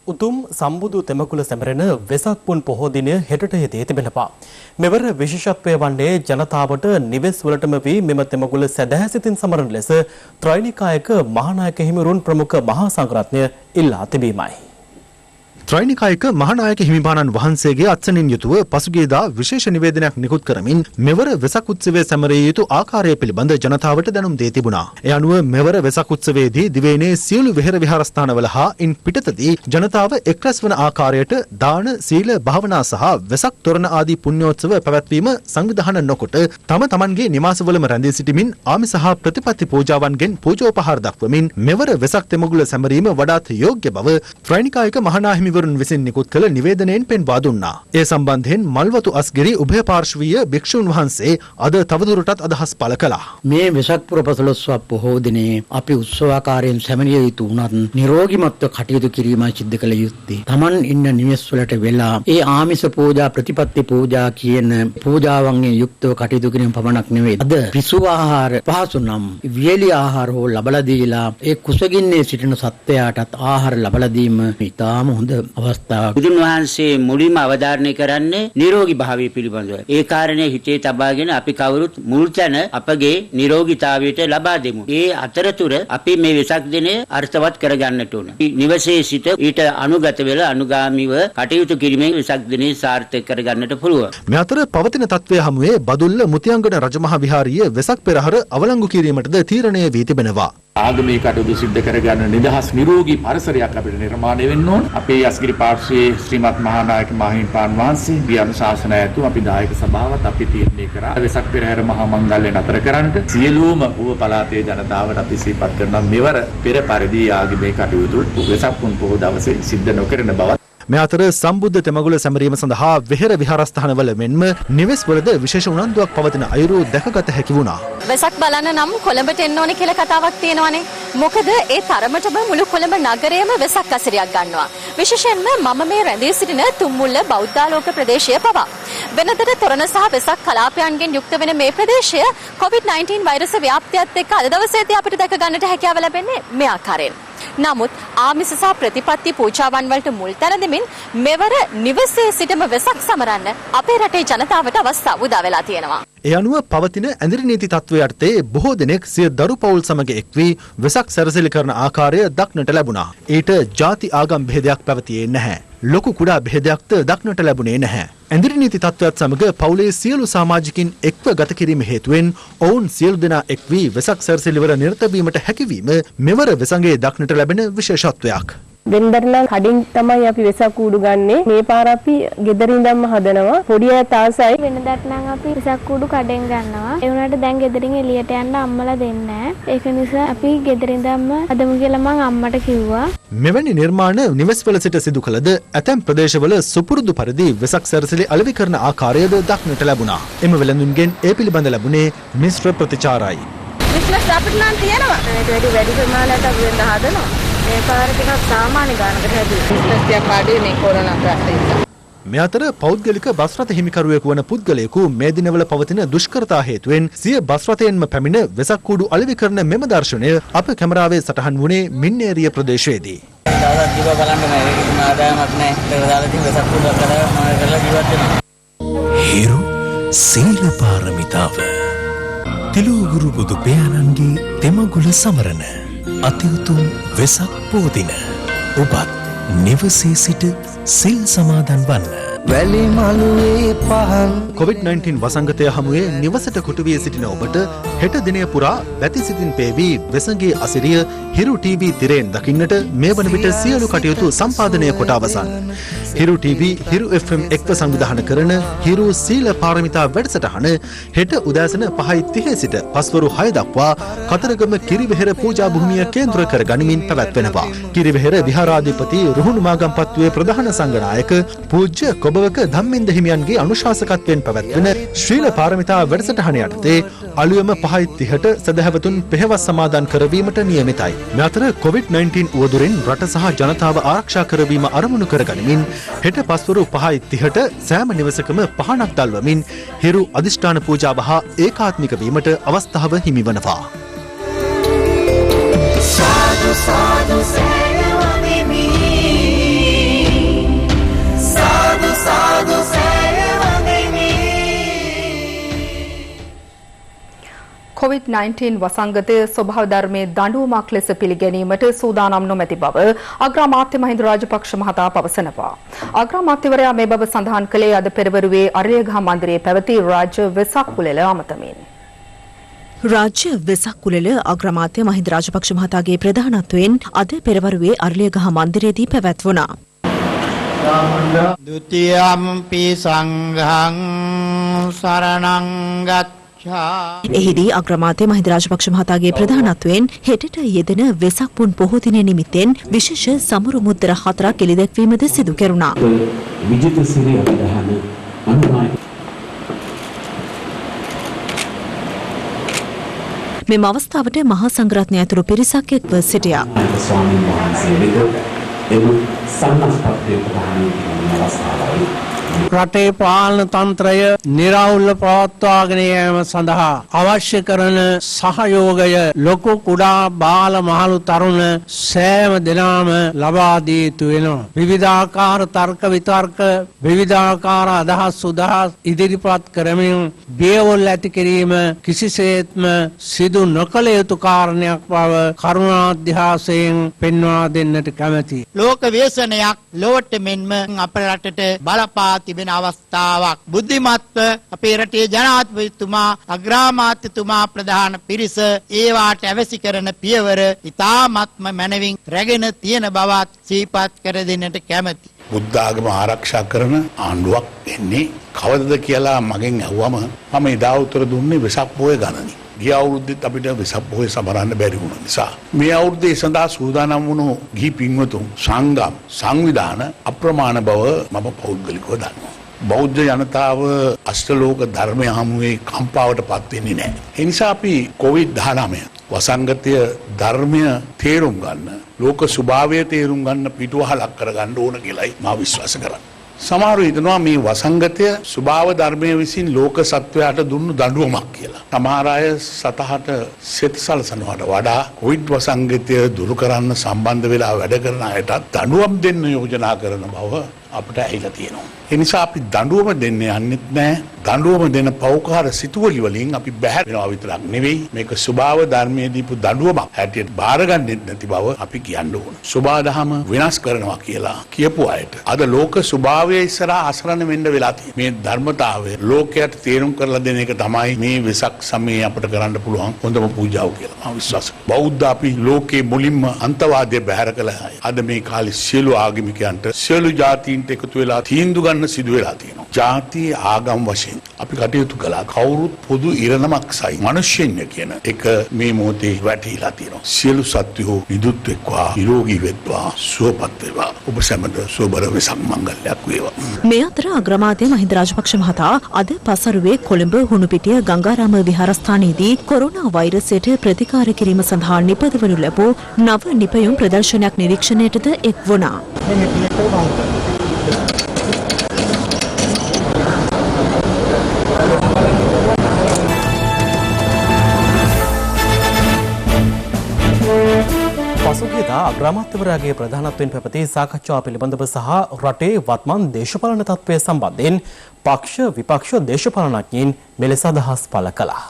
Speaker 2: උතුම් සම්බුදු තෙමකුල සැමරෙන වෙසක් පුන් පොහෝ දිනය හෙටට යෙදී තිබෙනවා. මෙවර විශේෂත්වය වන්නේ ජනතාවට නිවෙස් වලටම වී මෙම තෙමකුල සැදැහැසිතින් සමරන ලෙස ත්‍රෛනිකායක මහානායක හිමිවරුන් ප්‍රමුඛ මහා සංඝරත්නය ඉල්ලා තිබීමයි.
Speaker 8: ත්‍රෛනිකායක මහානායක හිමිපාණන් වහන්සේගේ අත්සනින් යුතුව පසුගියදා විශේෂ නිවේදනයක් නිකුත් කරමින් මෙවර වෙසක් උත්සවයේ සැමරිය යුතු ආකාරය පිළිබඳ ජනතාවට දැනුම් දී තිබුණා. ඒ අනුව මෙවර වෙසක් උත්සවයේදී දිවයිනේ සියලු විහෙර විහාරස්ථානවල හා ඉන් පිටතදී ජනතාව එක්රැස් වන ආකාරයට දාන, සීල, භාවනා සහ වෙසක් තොරණ ආදී පුණ්‍යෝත්සව පැවැත්වීම සංවිධානය නොකොට තම තමන්ගේ නිවාසවලම රැඳී සිටමින් ආමිස හා ප්‍රතිපත්ති පූජාවන්ගෙන් පූජෝපහාර දක්වමින් මෙවර වෙසක් තෙමගුල සැමරීම වඩාත් යෝග්‍ය බව ත්‍රෛනිකායක මහානාහිමි විසින් නිකුත් කළ නිවේදනයෙන් පෙන්වා දුන්නා. ඒ සම්බන්ධයෙන් මල්වතු අස්ගිරි උභය පාර්ශ්වීය භික්ෂුන් වහන්සේ අද තවදුරටත් අදහස් පළ කළා.
Speaker 12: මේ වෙසක් පුර පසළොස්වක් පොහෝ දිනේ අපි උත්සවාකාරයෙන් සැමරිය යුතු වුණත් නිරෝගීමත්ව කටයුතු කිරීමයි සිද්ධ කළ යුත්තේ. Taman ඉන්න නිවෙස් වලට වෙලා ඒ ආමිස පූජා, ප්‍රතිපත්ති පූජා කියන පූජාවන්ගෙන් යුක්තව කටයුතු කිරීම පමණක් නෙවෙයි. අද පිසු ආහාර පහසු නම් වියලි ආහාර හෝ ලබලා දීලා ඒ කුසගින්නේ සිටින සත්වයාටත් ආහාර ලබලා දීම ඉතාම හොඳ අවස්ථාවක්.
Speaker 13: බුදුන් වහන්සේ මුලින්ම අවධාරණය කරන්නේ නිරෝගී භාවය පිළිබඳව. ඒ කාරණේ හිතේ තබාගෙන අපි කවුරුත් මුල් තැන අපගේ නිරෝගීතාවයට ලබා දෙමු. ඒ අතරතුර අපි මේ වෙසක් දිනය අර්ථවත් කරගන්නට ඕන. නිවසේ සිට ඊට අනුගත වෙලා අනුගාමීව කටයුතු කිරීමෙන් වෙසක් දිනය සාර්ථක කරගන්නට පුළුවන්.
Speaker 8: මේ අතර පවතින තත්ත්වය හමුවේ බදුල්ල මුතියංගන රජමහා විහාරීය වෙසක් පෙරහර අවලංගු කිරීමටද තීරණය වී තිබෙනවා.
Speaker 25: ආගමේ කටයුතු සිද්ධ කරගන්න නිදහස් නිරෝගී පරිසරයක් අපිට නිර්මාණය වෙන්න ඕන. අපේ අස්ගිරි පාර්ශ්වයේ ශ්‍රීමත් මහානායක මාහිමිපාණන් වහන්සේ වියන් ශාසනය ඇතුළු අපි දායක සභාවත් අපි තීරණය කරා වෙසක් පෙරහැර මහා මංගල්‍ය නතර කරන්නට සියලුම ඌව පළාතේ ජනතාවට අපි සිහිපත් කරනවා මෙවර පෙර පරිදි ආගමේ කටයුතු වෙසක් පුන් පොහෝ දවසේ සිද්ධ නොකරන බව.
Speaker 8: මේ අතර සම්බුද්ධ තෙමගුල සැමරීම සඳහා විහෙර විහාරස්ථානවල මෙන්ම නිවෙස්වලද විශේෂ උනන්දුවක් පවතින අයුරු දැකගත හැකි වුණා.
Speaker 26: වෙසක් බලන්න නම් කොළඹට එන්න ඕනේ කියලා කතාවක් තියෙනවානේ. මොකද ඒ තරමටම මුළු කොළඹ නගරයම වෙසක් අසිරියක් ගන්නවා. විශේෂයෙන්ම මම මේ රැඳී සිටින තුම්මුල්ල බෞද්ධාලෝක ප්‍රදේශය පවා. වෙනදට තොරණ සහ වෙසක් කලාපයන්ගෙන් යුක්ත වෙන මේ ප්‍රදේශය COVID-19 වෛරස ව්‍යාප්තියත් එක්ක අද දවසේදී අපිට දැක ගන්නට හැකියාව ලැබෙන්නේ මේ ආකාරයෙන්. නමුත් ආමිස සහ ප්‍රතිපත්ති පූජාවන් වලට මුල් තැන දෙමින් මෙවර නිවසේ සිටම වෙසක් සමරන්න අපේ රටේ ජනතාවට අවස්ථාව උදා වෙලා තියෙනවා.
Speaker 8: ඒ අනුව පවතින ඇඳිරි නීති තත්ත්වය යටතේ බොහෝ දෙනෙක් සිය දරු පවුල් සමග එක් වී වෙසක් සැරසිලි කරන ආකාරය දක්නට ලැබුණා. ඊට ಜಾති ආගම් භේදයක් පැවතියේ නැහැ. ලොකු කුඩා භේදයක්ද දක්නට ලැබුණේ නැහැ. ඇඳිරි නීති තත්ත්වයත් සමග පවුලේ සියලු සමාජිකින් එක්ව ගත කිරීම හේතුවෙන් ඔවුන් සියලු දෙනා එක් වී වෙසක් සැරසිලිවල නිරත වීමට හැකියවීම මෙවර වෙසඟේ දක්නට ලැබෙන විශේෂත්වයක්.
Speaker 27: වෙනදට නම් කඩින් තමයි අපි වෙසක් කූඩු ගන්නෙ. මේ පාර අපි ගෙදර ඉඳන්ම හදනවා. පොඩි අය තාසයි.
Speaker 28: වෙනදට නම් අපි වෙසක් කූඩු කඩෙන් ගන්නවා. ඒ වුණාට දැන් ගෙදරින් එළියට යන්න අම්මලා දෙන්නේ නැහැ. ඒක නිසා අපි ගෙදර ඉඳන්ම හදමු කියලා මං අම්මට කිව්වා.
Speaker 8: මෙවැනි නිර්මාණ නිවෙස්වල සිට සිදු කළද ඇතැම් ප්‍රදේශවල සුපුරුදු පරිදි වෙසක් සැරසිලි අලෙවි කරන ආකාරයද දක්නට ලැබුණා. එම වෙළඳුන්ගෙන් ඒ පිළිබඳ ලැබුණේ මිශ්‍ර ප්‍රතිචාරයි.
Speaker 27: බිස්නස් අපිට නම් තියෙනවා. ඒකට වැඩි ප්‍රමාණයක් අපි වෙන්න හදනවා. මේ පාර ටිකක් සාමාන්‍ය ගානකට හැදුවා. බිස්නස් එකක් ආදී මේ කොරෝනා කාලේ.
Speaker 8: මේ අතර පෞද්ගලික බස් රථ හිමිකරුවෙකු වන පුද්ගලයෙකු මේ දිනවල පවතින දුෂ්කරතා හේතුවෙන් සිය බස් රථයෙන්ම පැමිණ වෙසක් කූඩු අලෙවි කරන මෙම දර්ශනය අප කැමරාවේ සටහන් වුණේ මින්නේරිය ප්‍රදේශයේදී.
Speaker 10: හිරු සීල පාරමිතාව තිලෝගුරු බුදු පියාණන්ගේ තෙමගුල සමරන අතිඋතුම් වෙසක් පෝදින ඔබත් නිවසේ සිට සිල් සමාදන් වන්න.
Speaker 8: COVID-19 වසංගතය හමුවේ නිවසට කොටුවිය සිටින ඔබට හෙට දිනය පුරා වැති සිතින් පේවී වෙසගේ අසිරිය හිරු TV තිරයෙන් දකින්නට මේ වන විට සියලු කටයුතු සම්පාදනය කොට අවසන්. හිරු TV හිරු FM එක්ව සංවිධානය කරන හිරු සීල පාරමිතා වැඩසටහන හෙට උදෑසන 5:30 සිට පස්වරු 6 දක්වා කතරගම කිරිවෙහෙර පූජා භූමිය කේන්ද්‍ර කර ගනිමින් පැවැත්වෙනවා. කිරිවෙහෙර විහාරාධිපති රුහුණු මාගම්පත්තුවේ ප්‍රධාන සංඝනායක පූජ්‍ය කොබවක ධම්මින්ද හිමියන්ගේ අනුශාසකත්වයෙන් පැවැත්වෙන ශ්‍රීල පාරමිතා වැඩසටහන යටතේ අලුයම 5:30ට සදහැවතුන් පෙහෙවස් සමාදන් කරවීමට නියමිතයි. මේ අතර COVID-19 උවදුරින් රට සහ ජනතාව ආරක්ෂා කරවීම අරමුණු කරගනිමින් හෙට පස්වරු 5:30ට සෑම නිවසකම පහනක් දල්වමින් හිරු අධිෂ්ඨාන පූජාව හා ඒකාත්මික වීමට අවස්ථාව හිමිවනවා.
Speaker 11: සාදු සාදු සේවමෙමි සාදු සාදු සේවමෙමි.
Speaker 1: COVID-19 වසංගතය ස්වභාව ධර්මයේ දඬුවමක් ලෙස පිළිගැනීමට සූදානම් නොමැති බව අග්‍රාමාත්‍ය මහින්ද රාජපක්ෂ මහතා පවසනවා. අග්‍රාමාත්‍යවරයා මේ බව සඳහන් කළේ අද පෙරවරුවේ අරලියගහ මන්දිරයේ පැවති රාජ්‍ය වෙසක් කුලෙල අමතමින්.
Speaker 15: රාජ්‍ය වෙසක් කුලෙල අග්‍රාමාත්‍ය මහින්ද රාජපක්ෂ මහතාගේ ප්‍රධානත්වයෙන් අද පෙරවරුවේ අරලියගහ මන්දිරයේදී පැවැත්වුණා.
Speaker 16: ද්විතීයම්පි සංඝං සරණං
Speaker 15: එහිදී අග්‍රාමාත්‍ය මහින්ද රාජපක්ෂ මහතාගේ ප්‍රධානත්වයෙන් හෙටට යෙදෙන වෙසක් පුන් පොහෝ දිනය නිමිත්තෙන් විශේෂ සමරු මුද්දර 4ක් එළිදැක්වීමද සිදු කෙරුණා. මෙම අවස්ථාවට මහා සංඝරත්නය ඇතුළු පිරිසක් එක්ව සිටියා.
Speaker 16: රටේ පාලන තන්ත්‍රය නිරවුල්ව පවත්වාගෙන යාම සඳහා අවශ්‍ය කරන සහයෝගය ලොකු කුඩා බාල මහලු තරුණ සෑම දෙනාම ලබා දිය යුතු වෙනවා. විවිධාකාර තර්ක විතර්ක විවිධාකාර අදහස් උදහස් ඉදිරිපත් කරමින් බියවල් ඇති කිරීම කිසිසේත්ම සිදු නොකළ යුතු කාරණයක් බව කරුණාධ්‍යාසයෙන් පෙන්වා දෙන්නට කැමැතියි. ලෝක ව්‍යසනයක් ලොවට මෙන්ම අපේ රටට බලපා තිබෙන අවස්ථාවක්. බුද්ධිමත්ව අපේ රටේ ජනාධිපතිතුමා අග්‍රාමාත්‍යතුමා ප්‍රධාන පිරිස ඒවාට අවැසි කරන පියවර ඉතාමත්ම මැනවින් රැගෙන තියෙන බවත් සිහිපත් කර දෙන්නට කැමැති.
Speaker 17: බුද්ධ ආගම ආරක්ෂා කරන ආණ්ඩුවක් එන්නේ කවදද කියලා මගෙන් ඇහුවම මම එදා උත්තර දුන්නේ වෙසක් පොහොය ගණනි. ගිය අවුරුද්දෙත් අපිට වෙසක් පොහොය සමරන්න බැරි වුණ නිසා මේ අවුරුද්දේ සඳහා සූදානම් වුණු ගිහි පින්වතුන් සංගම් සංවිධාන අප්‍රමාණ බව මම පෞද්ගලිකව දන්නවා. බෞද්ධ ජනතාව අෂ්ටලෝක ධර්මය හමුවේ කම්පාවට පත් වෙන්නේ නැහැ. ඒ නිසා අපි COVID-19 වසංගතය ධර්මය තේරුම් ගන්න ලෝක ස්වභාවය තේරුම් ගන්න පිටුවහලක් කරගන්න ඕන කියලායි මා විශ්වාස කරන්නේ. සමහරව හිතනවා මේ වසංගතය ස්වභාව ධර්මය විසින් ලෝක සත්වයාට දුන්නු දඬුවමක් කියලා. සමහර අය සතහට සෙත් සලසනවට වඩා කොවිඩ් වසංගතය දුරු කරන්න සම්බන්ධ වෙලා වැඩ කරන අයටත් දඬුවම් දෙන්න යෝජනා කරන බව අපිට ඇහිලා තියෙනවා. ඒ නිසා අපි දඬුවම දෙන්නේ යන්නෙත් නැහැ. දඬුවම දෙන පෞකාර සිතුවලි වලින් අපි බැහැ වෙනවා විතරක් නෙවෙයි මේක ස්වභාව ධර්මයේ දීපු දඬුවමක් හැටියට බාරගන්නෙත් නැති බව අපි කියන්න ඕන. ස්වභාව ධර්ම වෙනස් කරනවා කියලා කියපු අයට අද ලෝක ස්වභාවය ඉස්සරහා අසරණ වෙන්න වෙලා තියෙනවා. මේ ධර්මතාවය ලෝකයට තේරුම් කරලා දෙන එක තමයි මේ වෙසක් සමයේ අපිට කරන්න පුළුවන් හොඳම පූජාව කියලා මම විශ්වාස කරනවා. බෞද්ධ අපි ලෝකේ මුලින්ම අන්තවාදය බැහැර කළා. අද මේ කාලේ සියලු ආගමිකයන්ට සියලු ජාතීන්ට එකතු වෙලා තීන්දුව ගන්න සිදු වෙලා තියෙනවා. ජාති ආගම් වශයෙන් අපි කටයුතු කළා. කවුරුත් පොදු ඉරණමක් සයි මිනිස්සුන්ය කියන එක මේ මොහොතේ වැටහිලා තියෙනවා. සියලු සත්වෝ නිදුක් වෙත්වා, නිරෝගී වෙත්වා, සුවපත් වේවා. ඔබ සැමට සුවබර වෙසක් මංගල්‍යයක් වේවා.
Speaker 15: මේ අතර අග්‍රාමාත්‍ය මහින්ද රාජපක්ෂ මහතා අද පසරුවේ කොළඹ හුණුපිටිය ගංගාරාම විහාරස්ථානයේදී කොරෝනා වෛරසයට ප්‍රතිකාර කිරීම සඳහා නිපදවනු ලැබූ නව නිපැයුම් ප්‍රදර්ශනයක් නිරීක්ෂණයටද එක් වුණා.
Speaker 2: එදා අග්‍රාමාත්‍යවරයාගේ ප්‍රධානත්වයෙන් පැවති සාකච්ඡාව පිළිබඳව සහ රටේ වත්මන් දේශපාලන තත්ත්වය සම්බන්ධයෙන් පක්ෂ විපක්ෂ දේශපාලනඥයින් මෙලෙස අදහස් පළ කළා.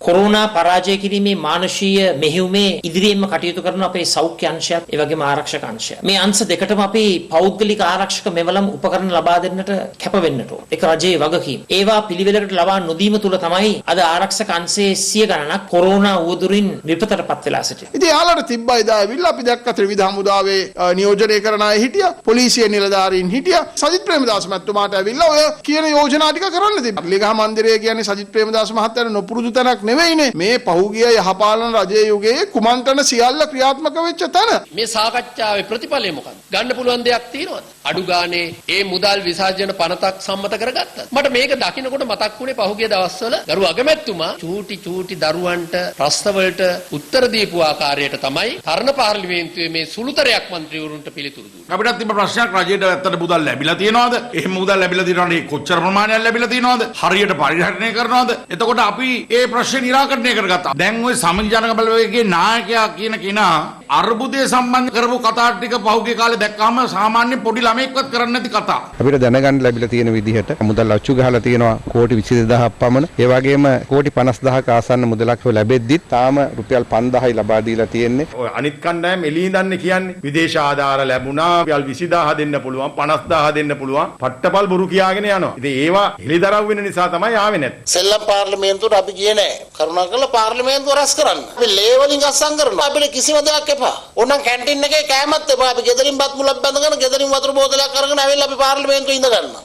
Speaker 9: කොරෝනා පරාජය කිරීමේ මානුෂීය මෙහෙයුමේ ඉදිරියෙන්ම කටයුතු කරන අපේ සෞඛ්‍ය අංශයත් ඒ වගේම ආරක්ෂක අංශයත් මේ අංශ දෙකටම අපි පෞද්ගලික ආරක්ෂක මෙවලම් උපකරණ ලබා දෙන්නට කැප වෙන්නට ඕන. ඒක රජයේ වගකීම. ඒවා පිළිවෙලකට ලබා නොදීම තුල තමයි අද ආරක්ෂක අංශයේ 100 ගණනක් කොරෝනා උවදුරින් විපතටපත් වෙලා සිටින්නේ.
Speaker 14: ඉතින් යාළුවට තිබ්බයි දාවිලා අපි දැක්ක ත්‍රිවිධ හමුදාවේ නියෝජනය කරන අය හිටියා. පොලිසිය නිලධාරීන් හිටියා. සජිත් ප්‍රේමදාස මහත්මයාට ඇවිල්ලා ඔය කියන යෝජනා ටික කරන්න තිබ්බා. ලේකම් මන්දිරය කියන්නේ සජිත් ප්‍රේමදාස මහත්තයාට නොපුරුදු තැනක් නෙවෙයිනේ. මේ පහුගිය යහපාලන රජයේ යුගයේ කුමන්ත්‍රණ සියල්ල ක්‍රියාත්මක වෙච්ච තැන.
Speaker 18: මේ සාකච්ඡාවේ ප්‍රතිඵලය මොකක්ද? ගන්න පුළුවන් දෙයක් තියෙනවද? අඩු ගානේ ඒ මුදල් විසර්ජන පනතක් සම්මත කරගත්තා. මට මේක දකින්නකොට මතක් වුණේ පහුගිය දවස්වල ගරු අගමැතිතුමා චූටි දරුවන්ට ප්‍රශ්න වලට උත්තර දීපු ආකාරයට තමයි තරණ පාර්ලිමේන්තුවේ මේ සුළුතරයක් മന്ത്രിවරුන්ට පිළිතුරු දුන්නේ.
Speaker 19: අපිට තිබ්බ ප්‍රශ්නයක් රජයට ඇත්තට මුදල් ලැබිලා තියෙනවද? එහෙම මුදල් ලැබිලා තියෙනවනේ කොච්චර ප්‍රමාණයක් ලැබිලා තියෙනවද? හරියට පරිහරණය කරනවද? එතකොට අපි ඒ ප්‍රශ්නේ निराකරණය කරගත්තා. දැන් ওই සමගි ජනක බලවේගයේ නායකයා කියන කෙනා අර්බුදය සම්බන්ධ කරපු කතා ටික පහුගිය කාලේ දැක්කම සාමාන්‍ය පොඩි ළමෙක්වත් කරන්නේ නැති කතා.
Speaker 20: අපිට දැනගන්න ලැබිලා තියෙන විදිහට මුදල් අච්චු ගහලා තියෙනවා කෝටි 22000ක් පමණ. ඒ වගේම කෝටි 50000ක ආසන්න මුදලක් ලැබෙද්දිත් තාම රුපියල් 5000යි ලබා දීලා තියෙන්නේ.
Speaker 19: ඔය අනිත් කණ්ඩායම එළිය ඉඳන්නේ කියන්නේ විදේශ ආධාර ලැබුණා රුපියල් 20000 දෙන්න පුළුවන් 50000 දෙන්න පුළුවන් පට්ටපල් බොරු කියාගෙන යනවා. ඉතින් ඒවා හෙළිදරව් වෙන නිසා තමයි ආවේ නැත්තේ.
Speaker 21: සෙල්ලම් පාර්ලිමේන්තුවට අපි කියන්නේ කරුණාකරලා පාර්ලිමේන්තුව රැස් කරන්න. අපි ලේවලින් අස්සම් කරනවා. අපිට කිසිම දෙයක් එපා. ඕනම් කැන්ටින් එකේ කෑමත් එපා. අපි ගෙදරින් බත් මුලක් බඳගෙන ගෙදරින් වතුර බෝතලයක් අරගෙන ඇවිල්ලා අපි පාර්ලිමේන්තුවේ ඉඳ ගන්නවා.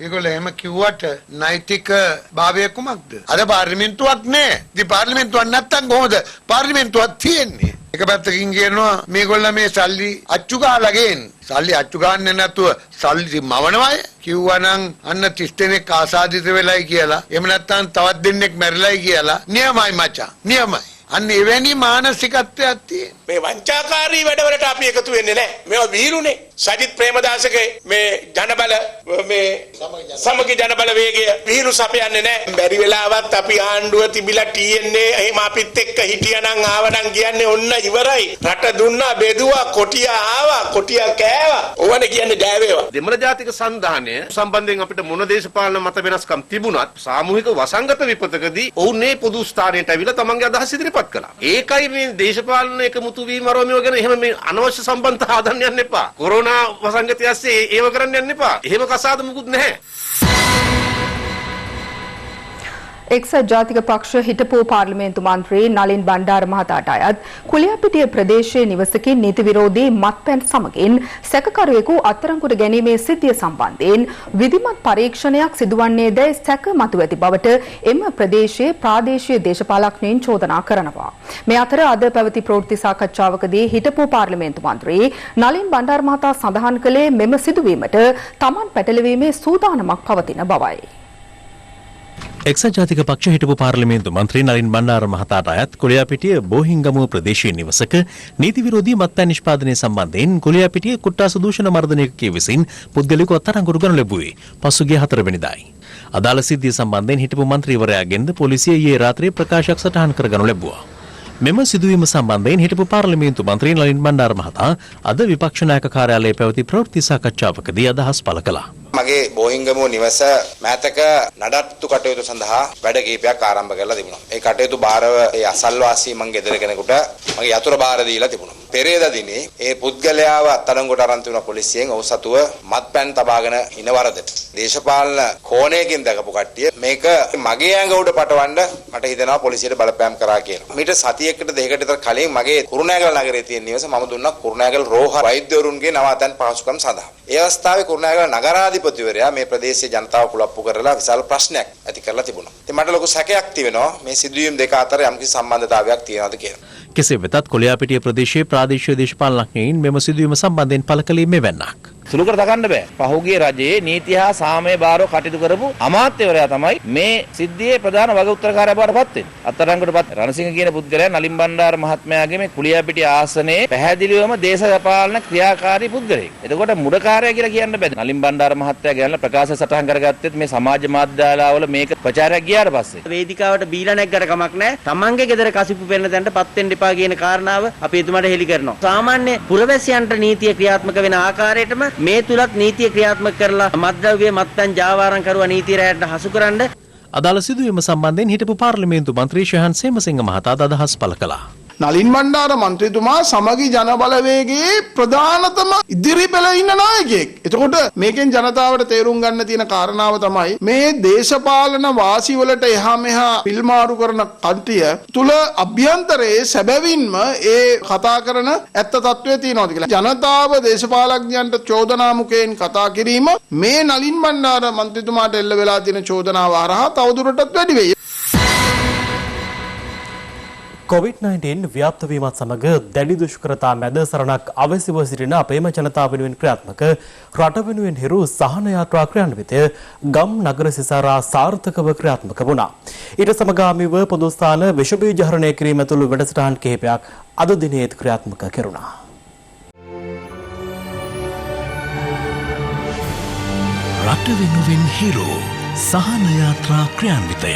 Speaker 22: ඒගොල්ලෝ එහෙම කිව්වට නෛතික භාවය කුමක්ද? අද පාර්ලිමේන්තුවක් නෑ. ඉතින් පාර්ලිමේන්තුවක් නැත්තම් කොහොමද පාර්ලිමේන්තුවක් තියෙන්නේ? එක පැත්තකින් කියනවා මේගොල්ලෝ මේ සල්ලි අච්චු ගාලා ගේන්නේ. සල්ලි අච්චු ගන්න නැතුව සල්ලි මවනවයි කිව්වනම් අන්න 30 දෙනෙක් ආසාදිත වෙලයි කියලා. එහෙම නැත්නම් තවත් දෙන්නෙක් මැරිලයි කියලා. නියමයි මචං. නියමයි. අන්න එවැනි මානසිකත්වයක් තියෙන.
Speaker 21: මේ වංචාකාරී වැඩවලට අපි එකතු වෙන්නේ නැහැ. මේවා විහිළුනේ. සජිත් ප්‍රේමදාසගේ මේ ජනබල මේ සමගි ජනබල වේගය විහිළු සපයන්නේ නැහැ. බැරි වෙලාවත් අපි ආණ්ඩුව තිබිලා TNA එහෙම අපිත් එක්ක හිටියානම් ආවනම් කියන්නේ ඔන්න ඉවරයි. රට දුන්නා බෙදුවා කොටියා ආවා කොටියා කෑවා. ඕවනේ කියන්නේ ජයවේවා.
Speaker 23: දෙමළ ජාතික සන්ධානය සම්බන්ධයෙන් අපිට මොන දේශපාලන මත වෙනස්කම් තිබුණත් සාමූහික වසංගත විපතකදී ඔවුන් මේ පොදු ස්ථානයට ඇවිල්ලා තමන්ගේ අදහස් ඉදිරිපත් කළා. ඒකයි මේ දේශපාලන එකමුතු වීම අරෝමියෝ ගැන එහෙම මේ අනවශ්‍ය සම්බන්ධතා හදන්න යන්න එපා. කොරෝනා වසංගතය ඇස්සේ ඒව කරන්න යන්න එපා. එහෙම කසාද මුකුත් නැහැ.
Speaker 1: එක්සත් ජාතික පක්ෂ හිටපු පාර්ලිමේන්තු මන්ත්‍රී නලින් බණ්ඩාර මහතාට අයත් කුලියාපිටිය ප්‍රදේශයේ නිවසකින් නීති විරෝධී මත්පැන් සමගින් සැකකරුවෙකු අත්අඩංගුවට ගැනීමේ සිද්ධිය සම්බන්ධයෙන් විධිමත් පරීක්ෂණයක් සිදුවන්නේ දැයි සැක මතුව ඇති බවට එම ප්‍රදේශයේ ප්‍රාදේශීය දේශපාලඥයින් චෝදනා කරනවා. මේ අතර අද පැවති ප්‍රවෘත්ති සාකච්ඡාවකදී හිටපු පාර්ලිමේන්තු මන්ත්‍රී නලින් බණ්ඩාර මහතා සඳහන් කළේ මෙම සිදුවීමට තමන් පැටලවීමේ සූදානමක් පවතින බවයි.
Speaker 10: එක්සත් ජාතික පක්ෂ හිටපු පාර්ලිමේන්තු මන්ත්‍රී නලින් බණ්ඩාර මහතාට අයත් කුලියාපිටිය බෝහිංගමුව ප්‍රදේශීය නිවසක නීති විරෝධී මත්පැන් නිෂ්පාදනය සම්බන්ධයෙන් කුලියාපිටිය කුට්ටාස දූෂණ මර්දන ඒකකයේ විසින් පුද්ගලිකව අත්අඩංගුවට ගනු ලැබුවේ පසුගිය 4 වෙනිදායි. අදාළ සිද්ධිය සම්බන්ධයෙන් හිටපු මන්ත්‍රීවරයාගෙන්ද පොලිසිය ඊයේ රාත්‍රියේ ප්‍රකාශයක් සටහන් කර ගනු ලැබුවා. මෙම සිදුවීම සම්බන්ධයෙන් හිටපු පාර්ලිමේන්තු මන්ත්‍රී නලින් බණ්ඩාර මහතා අද විපක්ෂ නායක කාර්යාලයේ පැවති ප්‍රවෘත්ති සාකච්ඡාවකදී අදහස් පළ කළා.
Speaker 21: මගේ බෝහිංගමුව නිවස මෑතක නඩත්තු කටයුතු සඳහා වැඩ කීපයක් ආරම්භ කරලා තිබුණා. ඒ කටයුතු භාරව ඒ අසල්වාසී මං ගෙදර කෙනෙකුට මගේ යතුරු භාර දීලා තිබුණා. පෙරේදා දිනේ ඒ පුද්ගලයාව අත්අඩංගුවට අරන් තිබුණ පොලිසියෙන් ඔහු සතුව මත්පැන් තබාගෙන ඉන වරදට දේශපාලන කෝණයකින් දැකපු කට්ටිය මේක මගේ ඇඟ උඩ පටවන්න මට හිතෙනවා පොලිසියට බලපෑම් කරා කියලා. මීට සතියකට දෙකකට විතර කලින් මගේ කුරුණෑගල නගරයේ තියෙන නිවස මම දුන්නා කුරුණෑගල රෝහල් වෛද්‍යවරුන්ගේ නවාතැන් පහසුකම් සඳහා. ඒ අවස්ථාවේ කුරුණෑගල නගරාධිපතිවරයා මේ ප්‍රදේශයේ ජනතාව කුලප්පු කරලා විශාල ප්‍රශ්නයක් ඇති කරලා තිබුණා. ඉතින් මට ලොකු සැකයක් තිබෙනවා මේ සිදුවීම් දෙක අතර යම්කිසි සම්බන්ධතාවයක් තියෙනවද කියලා.
Speaker 10: කෙසේ වෙතත් කොළයාපිටිය ප්‍රදේශයේ ප්‍රාදේශීය දේශපාලනඥයින් මෙම සිදුවීම සම්බන්ධයෙන් පළ කළේ මෙවැන්නක්.
Speaker 3: සුළු කර දක්වන්න බෑ. පහුගිය රජයේ නීති හා සාමය බාරව කටයුතු කරපු අමාත්‍යවරයා තමයි මේ සිද්ධියේ ප්‍රධාන වග උත්තරකාරයා බවට පත් වෙන්නේ. අත්අඩංගුවට පත් රණසිංහ කියන පුද්ගලයා නලින් බණ්ඩාර මහත්මයාගේ මේ කුලියාපිටිය ආසනයේ පැහැදිලිවම දේශපාලන ක්‍රියාකාරී පුද්ගලයෙක්. එතකොට මුඩකාරයා කියලා කියන්න බෑ. නලින් බණ්ඩාර මහත්තයා ගැන ප්‍රකාශ සටහන් කරගත්තෙත් මේ සමාජ මාධ්‍යවල මේක ප්‍රචාරයක් ගියාට පස්සේ.
Speaker 4: වේදිකාවට බීලා නැග්ගට කමක් නැහැ. තමන්ගේ ගෙදර කසිප්පු පෙන්න තැනට පත් වෙන්න එපා කියන කාරණාව අපි එතුමාට හෙළි කරනවා. සාමාන්‍ය පුරවැසියන්ට නීතිය ක්‍රියාත්මක වෙන ආකාරයටම මේ තුලත් නීතිය ක්‍රියාත්මක කරලා මත්ද්‍රව්‍ය මත්පැන් ජාවාරම් කරුවා නීතිය රැයට හසුකරන්න
Speaker 10: අදාළ සිදුවීම සම්බන්ධයෙන් හිටපු පාර්ලිමේන්තු මන්ත්‍රී ශයන් සේමසිංහ මහතා අදහස් පළ කළා.
Speaker 14: නලින් බණ්ඩාර මන්ත්‍රීතුමා සමගි ජන බලවේගයේ ප්‍රධානතම ඉදිරි පෙළ ඉන්න නායකයෙක්. එතකොට මේකෙන් ජනතාවට තේරුම් ගන්න තියෙන කාරණාව තමයි මේ දේශපාලන වාසිවලට එහා මෙහා පිල්මාරු කරන කන්තිය තුල අභ්‍යන්තරයේ සැබවින්ම ඒ කතා කරන ඇත්ත తත්වයේ තියෙනවාද කියලා. ජනතාව දේශපාලඥයන්ට චෝදනා මුඛයෙන් කතා කිරීම මේ නලින් බණ්ඩාර මන්ත්‍රීතුමාට එල්ල වෙලා තියෙන චෝදනාව හරහා තවදුරටත් වැඩි වෙයි.
Speaker 2: COVID-19 ව්‍යාප්ත වීමත් සමග දැඩි දුෂ්කරතා මැද සරණක් අවශ්‍යව සිටින අපේම ජනතාව වෙනුවෙන් ක්‍රියාත්මක රට වෙනුවෙන් හිරු සහන යාත්‍රා ක්‍රියාන්විතය ගම් නගර සිසාරා සාර්ථකව ක්‍රියාත්මක වුණා. ඊට සමගාමීව පොදු ස්ථාන විෂ බීජ හරණය කිරීම ඇතුළු වැඩසටහන් කිහිපයක් අද දිනේත් ක්‍රියාත්මක කෙරුණා.
Speaker 5: රට වෙනුවෙන් හිරු සහන යාත්‍රා ක්‍රියාන්විතය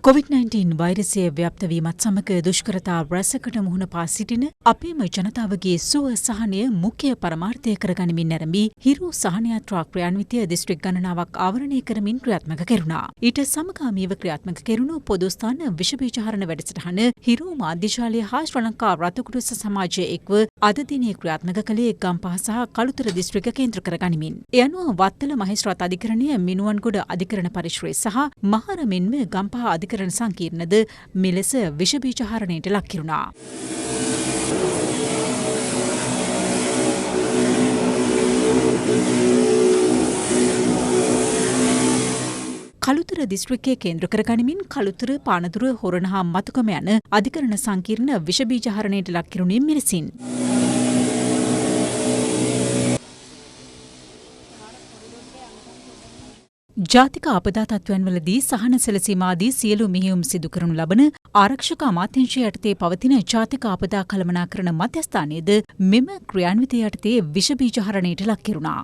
Speaker 15: COVID-19 වෛරසය ව්‍යාප්ත වීමත් සමග දුෂ්කරතා රැසකට මුහුණ පා සිටින අපේම ජනතාවගේ සුව සහනය මුඛ්‍ය පරමාර්ථය කරගනිමින් නැරඹී හිරු සහන යාත්‍රා ක්‍රියාන්විතය දිස්ත්‍රික් ගණනාවක් ආවරණය කරමින් ක්‍රියාත්මක කෙරුණා. ඊට සමගාමීව ක්‍රියාත්මක කෙරුණු පොදු ස්ථාන විෂ බීජ හරණ වැඩසටහන හිරු මාධ්‍යශාලය හා ශ්‍රී ලංකා රතුකුරුස සමාජය එක්ව අද දිනේ ක්‍රියාත්මක කළේ ගම්පහ සහ කළුතර දිස්ත්‍රික්ක කේන්ද්‍ර කරගනිමින්. ඒ අනුව වත්තල මහේස්ත්‍රාත් අධිකරණය මිනුවන්ගොඩ අධිකරණ පරිශ්‍රය සහ මහර මෙන්ම ගම්පහ අධිකරණ සංකීර්ණද මෙලෙස විෂ බීජ හරණයට ලක් කෙරුණා. කළුතර දිස්ත්‍රික්කයේ කේන්ද්‍ර කරගනිමින් කළුතර පානදුර හොරණ හා මතුකම යන අධිකරණ සංකීර්ණ විෂ බීජ හරණයට ලක් කෙරුණේ මෙලෙසින්. ජාතික ආපදා තත්ත්වයන්වලදී සහන සැලසීමාදී සියලු මෙහෙයුම් සිදු කරනු ලබන ආරක්ෂක අමාත්‍යාංශය යටතේ පවතින ජාතික ආපදා කළමනාකරණ මධ්‍යස්ථානයේද මෙම ක්‍රියාන්විතය යටතේ විෂ බීජ හරණයට ලක් කෙරුණා.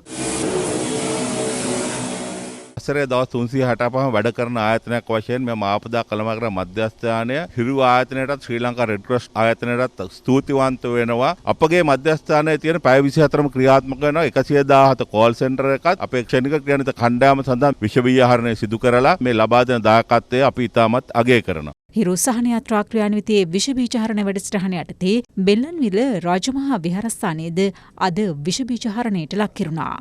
Speaker 6: වසරේ දවස් 365ම වැඩ කරන ආයතනයක් වශයෙන් මෙම ආපදා කළමනාකරණ මධ්‍යස්ථානය හිරු ආයතනයටත් ශ්‍රී ලංකා රෙඩ් ක්‍රොස් ආයතනයටත් ස්තුතිවන්ත වෙනවා. අපගේ මධ්‍යස්ථානයේ තියෙන පැය 24ම ක්‍රියාත්මක වෙනවා. 117 කෝල් සෙන්ටර් එකත් අපේ ක්ෂණික ක්‍රියාන්විත කණ්ඩායම සඳහා විෂ බීජ හරණය සිදු කරලා මේ ලබා දෙන දායකත්වය අපි ඉතාමත් අගය කරනවා.
Speaker 15: හිරු සහන යාත්‍රා ක්‍රියාන්විතයේ විෂ බීජ හරණ වැඩසටහන යටතේ බෙල්ලන්විල රාජමහා විහාරස්ථානයේද අද විෂ බීජ හරණයට ලක් කෙරුණා.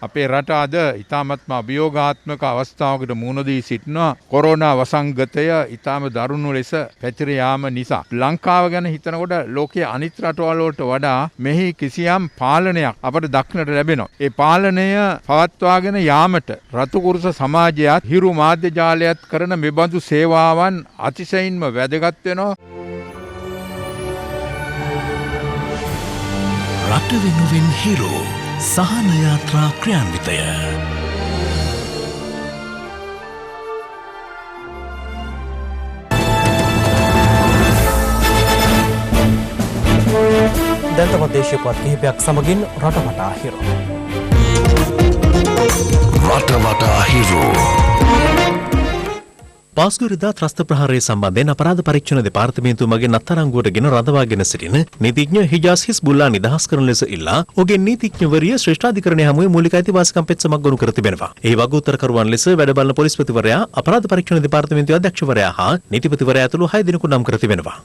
Speaker 7: අපේ රට අද ඉතාමත්ම අභියෝගාත්මක අවස්ථාවකට මුහුණ දී සිටිනවා. කොරෝනා වසංගතය ඉතාම දරුණු ලෙස පැතිර යාම නිසා. ලංකාව ගැන හිතනකොට ලෝකයේ අනිත් රටවල් වලට වඩා මෙහි කිසියම් පාලනයක් අපට දක්නට ලැබෙනවා. ඒ පාලනය පවත්වාගෙන යාමට රතුකුරුස සමාජයත් හිරු මාධ්‍ය ජාලයත් කරන මෙබඳු සේවාවන් අතිශයින්ම වැදගත් වෙනවා.
Speaker 5: රට වෙනුවෙන් හිරු සහන යාත්‍රා ක්‍රියාන්විතය
Speaker 2: දැන් තවත් දේශීය පුවත් කිහිපයක් සමගින් රටවටා හිරු.
Speaker 5: රටවටා හිරු
Speaker 10: පාස්කුවරිදා ත්‍රස්ත ප්‍රහාරය සම්බන්ධයෙන් අපරාධ පරීක්ෂණ දෙපාර්තමේන්තුව මගින් අත්අඩංගුවට ගෙන රඳවාගෙන සිටින නීතිඥ හිජාස් හිස්බුල්ලා නිදහස් කරන ලෙස ඉල්ලා ඔහුගේ නීතිඥවරිය ශ්‍රේෂ්ඨාධිකරණය හමුවේ මූලික අයිතිවාසිකම් පෙත්සමක් ගොනු කර තිබෙනවා. ඒ වගඋත්තරකරුවන් ලෙස වැඩ බලන පොලිස්පතිවරයා අපරාධ පරීක්ෂණ දෙපාර්තමේන්තුවේ අධ්‍යක්ෂවරයා හා නීතිපතිවරයා ඇතුළු 6 දෙනෙකු නම් කර තිබෙනවා.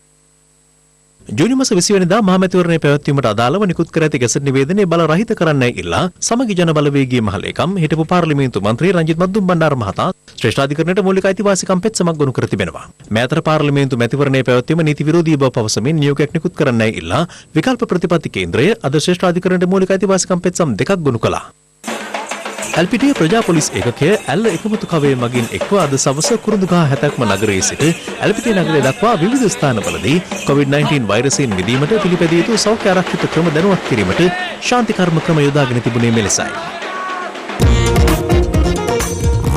Speaker 10: ජූනි මාස 20 වෙනිදා මහමැතිවරණය පැවැත්වීමට අදාළව නිකුත් කර ඇති ගැසට් නිවේදනය බල රහිත කරන්නයි ඉල්ලා සමගි ජන බලවේගයේ මහලේකම් හිටපු පාර්ලිමේන්තු මන්ත්‍රී රංජිත් මද්දුම් බණ්ඩාර මහතා ශ්‍රේෂ්ඨාධිකරණයට මූලික අයිතිවාසිකම් පෙත්සමක් ගොනු කර තිබෙනවා. මේ අතර පාර්ලිමේන්තු මැතිවරණයේ පැවැත්වීම නීති විරෝධී බව පවසමින් නියෝගයක් නිකුත් කරන්නයි ඉල්ලා විකල්ප ප්‍රතිපත්ති කේන්ද්‍රය අද ශ්‍රේෂ්ඨාධිකරණයට මූලික අයිතිවාසිකම් පෙත්සම් දෙකක් ගොනු කළා. ඇල්පිටිය ප්‍රජා පොලිස් ඒකකය ඇල්ල එකමුතු කවේ මගින් එක්ව අද සවස කුරුඳුගහ හැතැක්ම නගරයේ සිට ඇල්පිටිය නගරය දක්වා විවිධ ස්ථානවලදී COVID-19 වෛරසයෙන් මිදීමට පිළිපැදිය යුතු සෞඛ්‍ය ආරක්ෂිත ක්‍රම දැනුවත් කිරීමට ශාන්ති කර්ම ක්‍රම යොදාගෙන තිබුණේ මෙලෙසයි.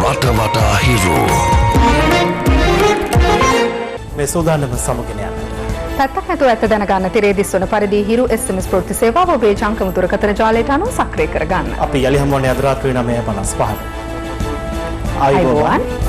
Speaker 5: රට වටා හිරු
Speaker 2: මේ සූදානම සමගෙන යන්න.
Speaker 1: පැත්තක් නැතුව ඇත්ත දැනගන්න තිරේ දිස්වන පරිදි හිරු SMS ප්‍රවෘත්ති සේවාව ඔබේ ජංගම දුරකථන ජාලයට අනුව සක්‍රිය කරගන්න.
Speaker 2: අපි යලි හමුවන්නේ අද රාත්‍රී 9:55.
Speaker 1: ආයුබෝවන්.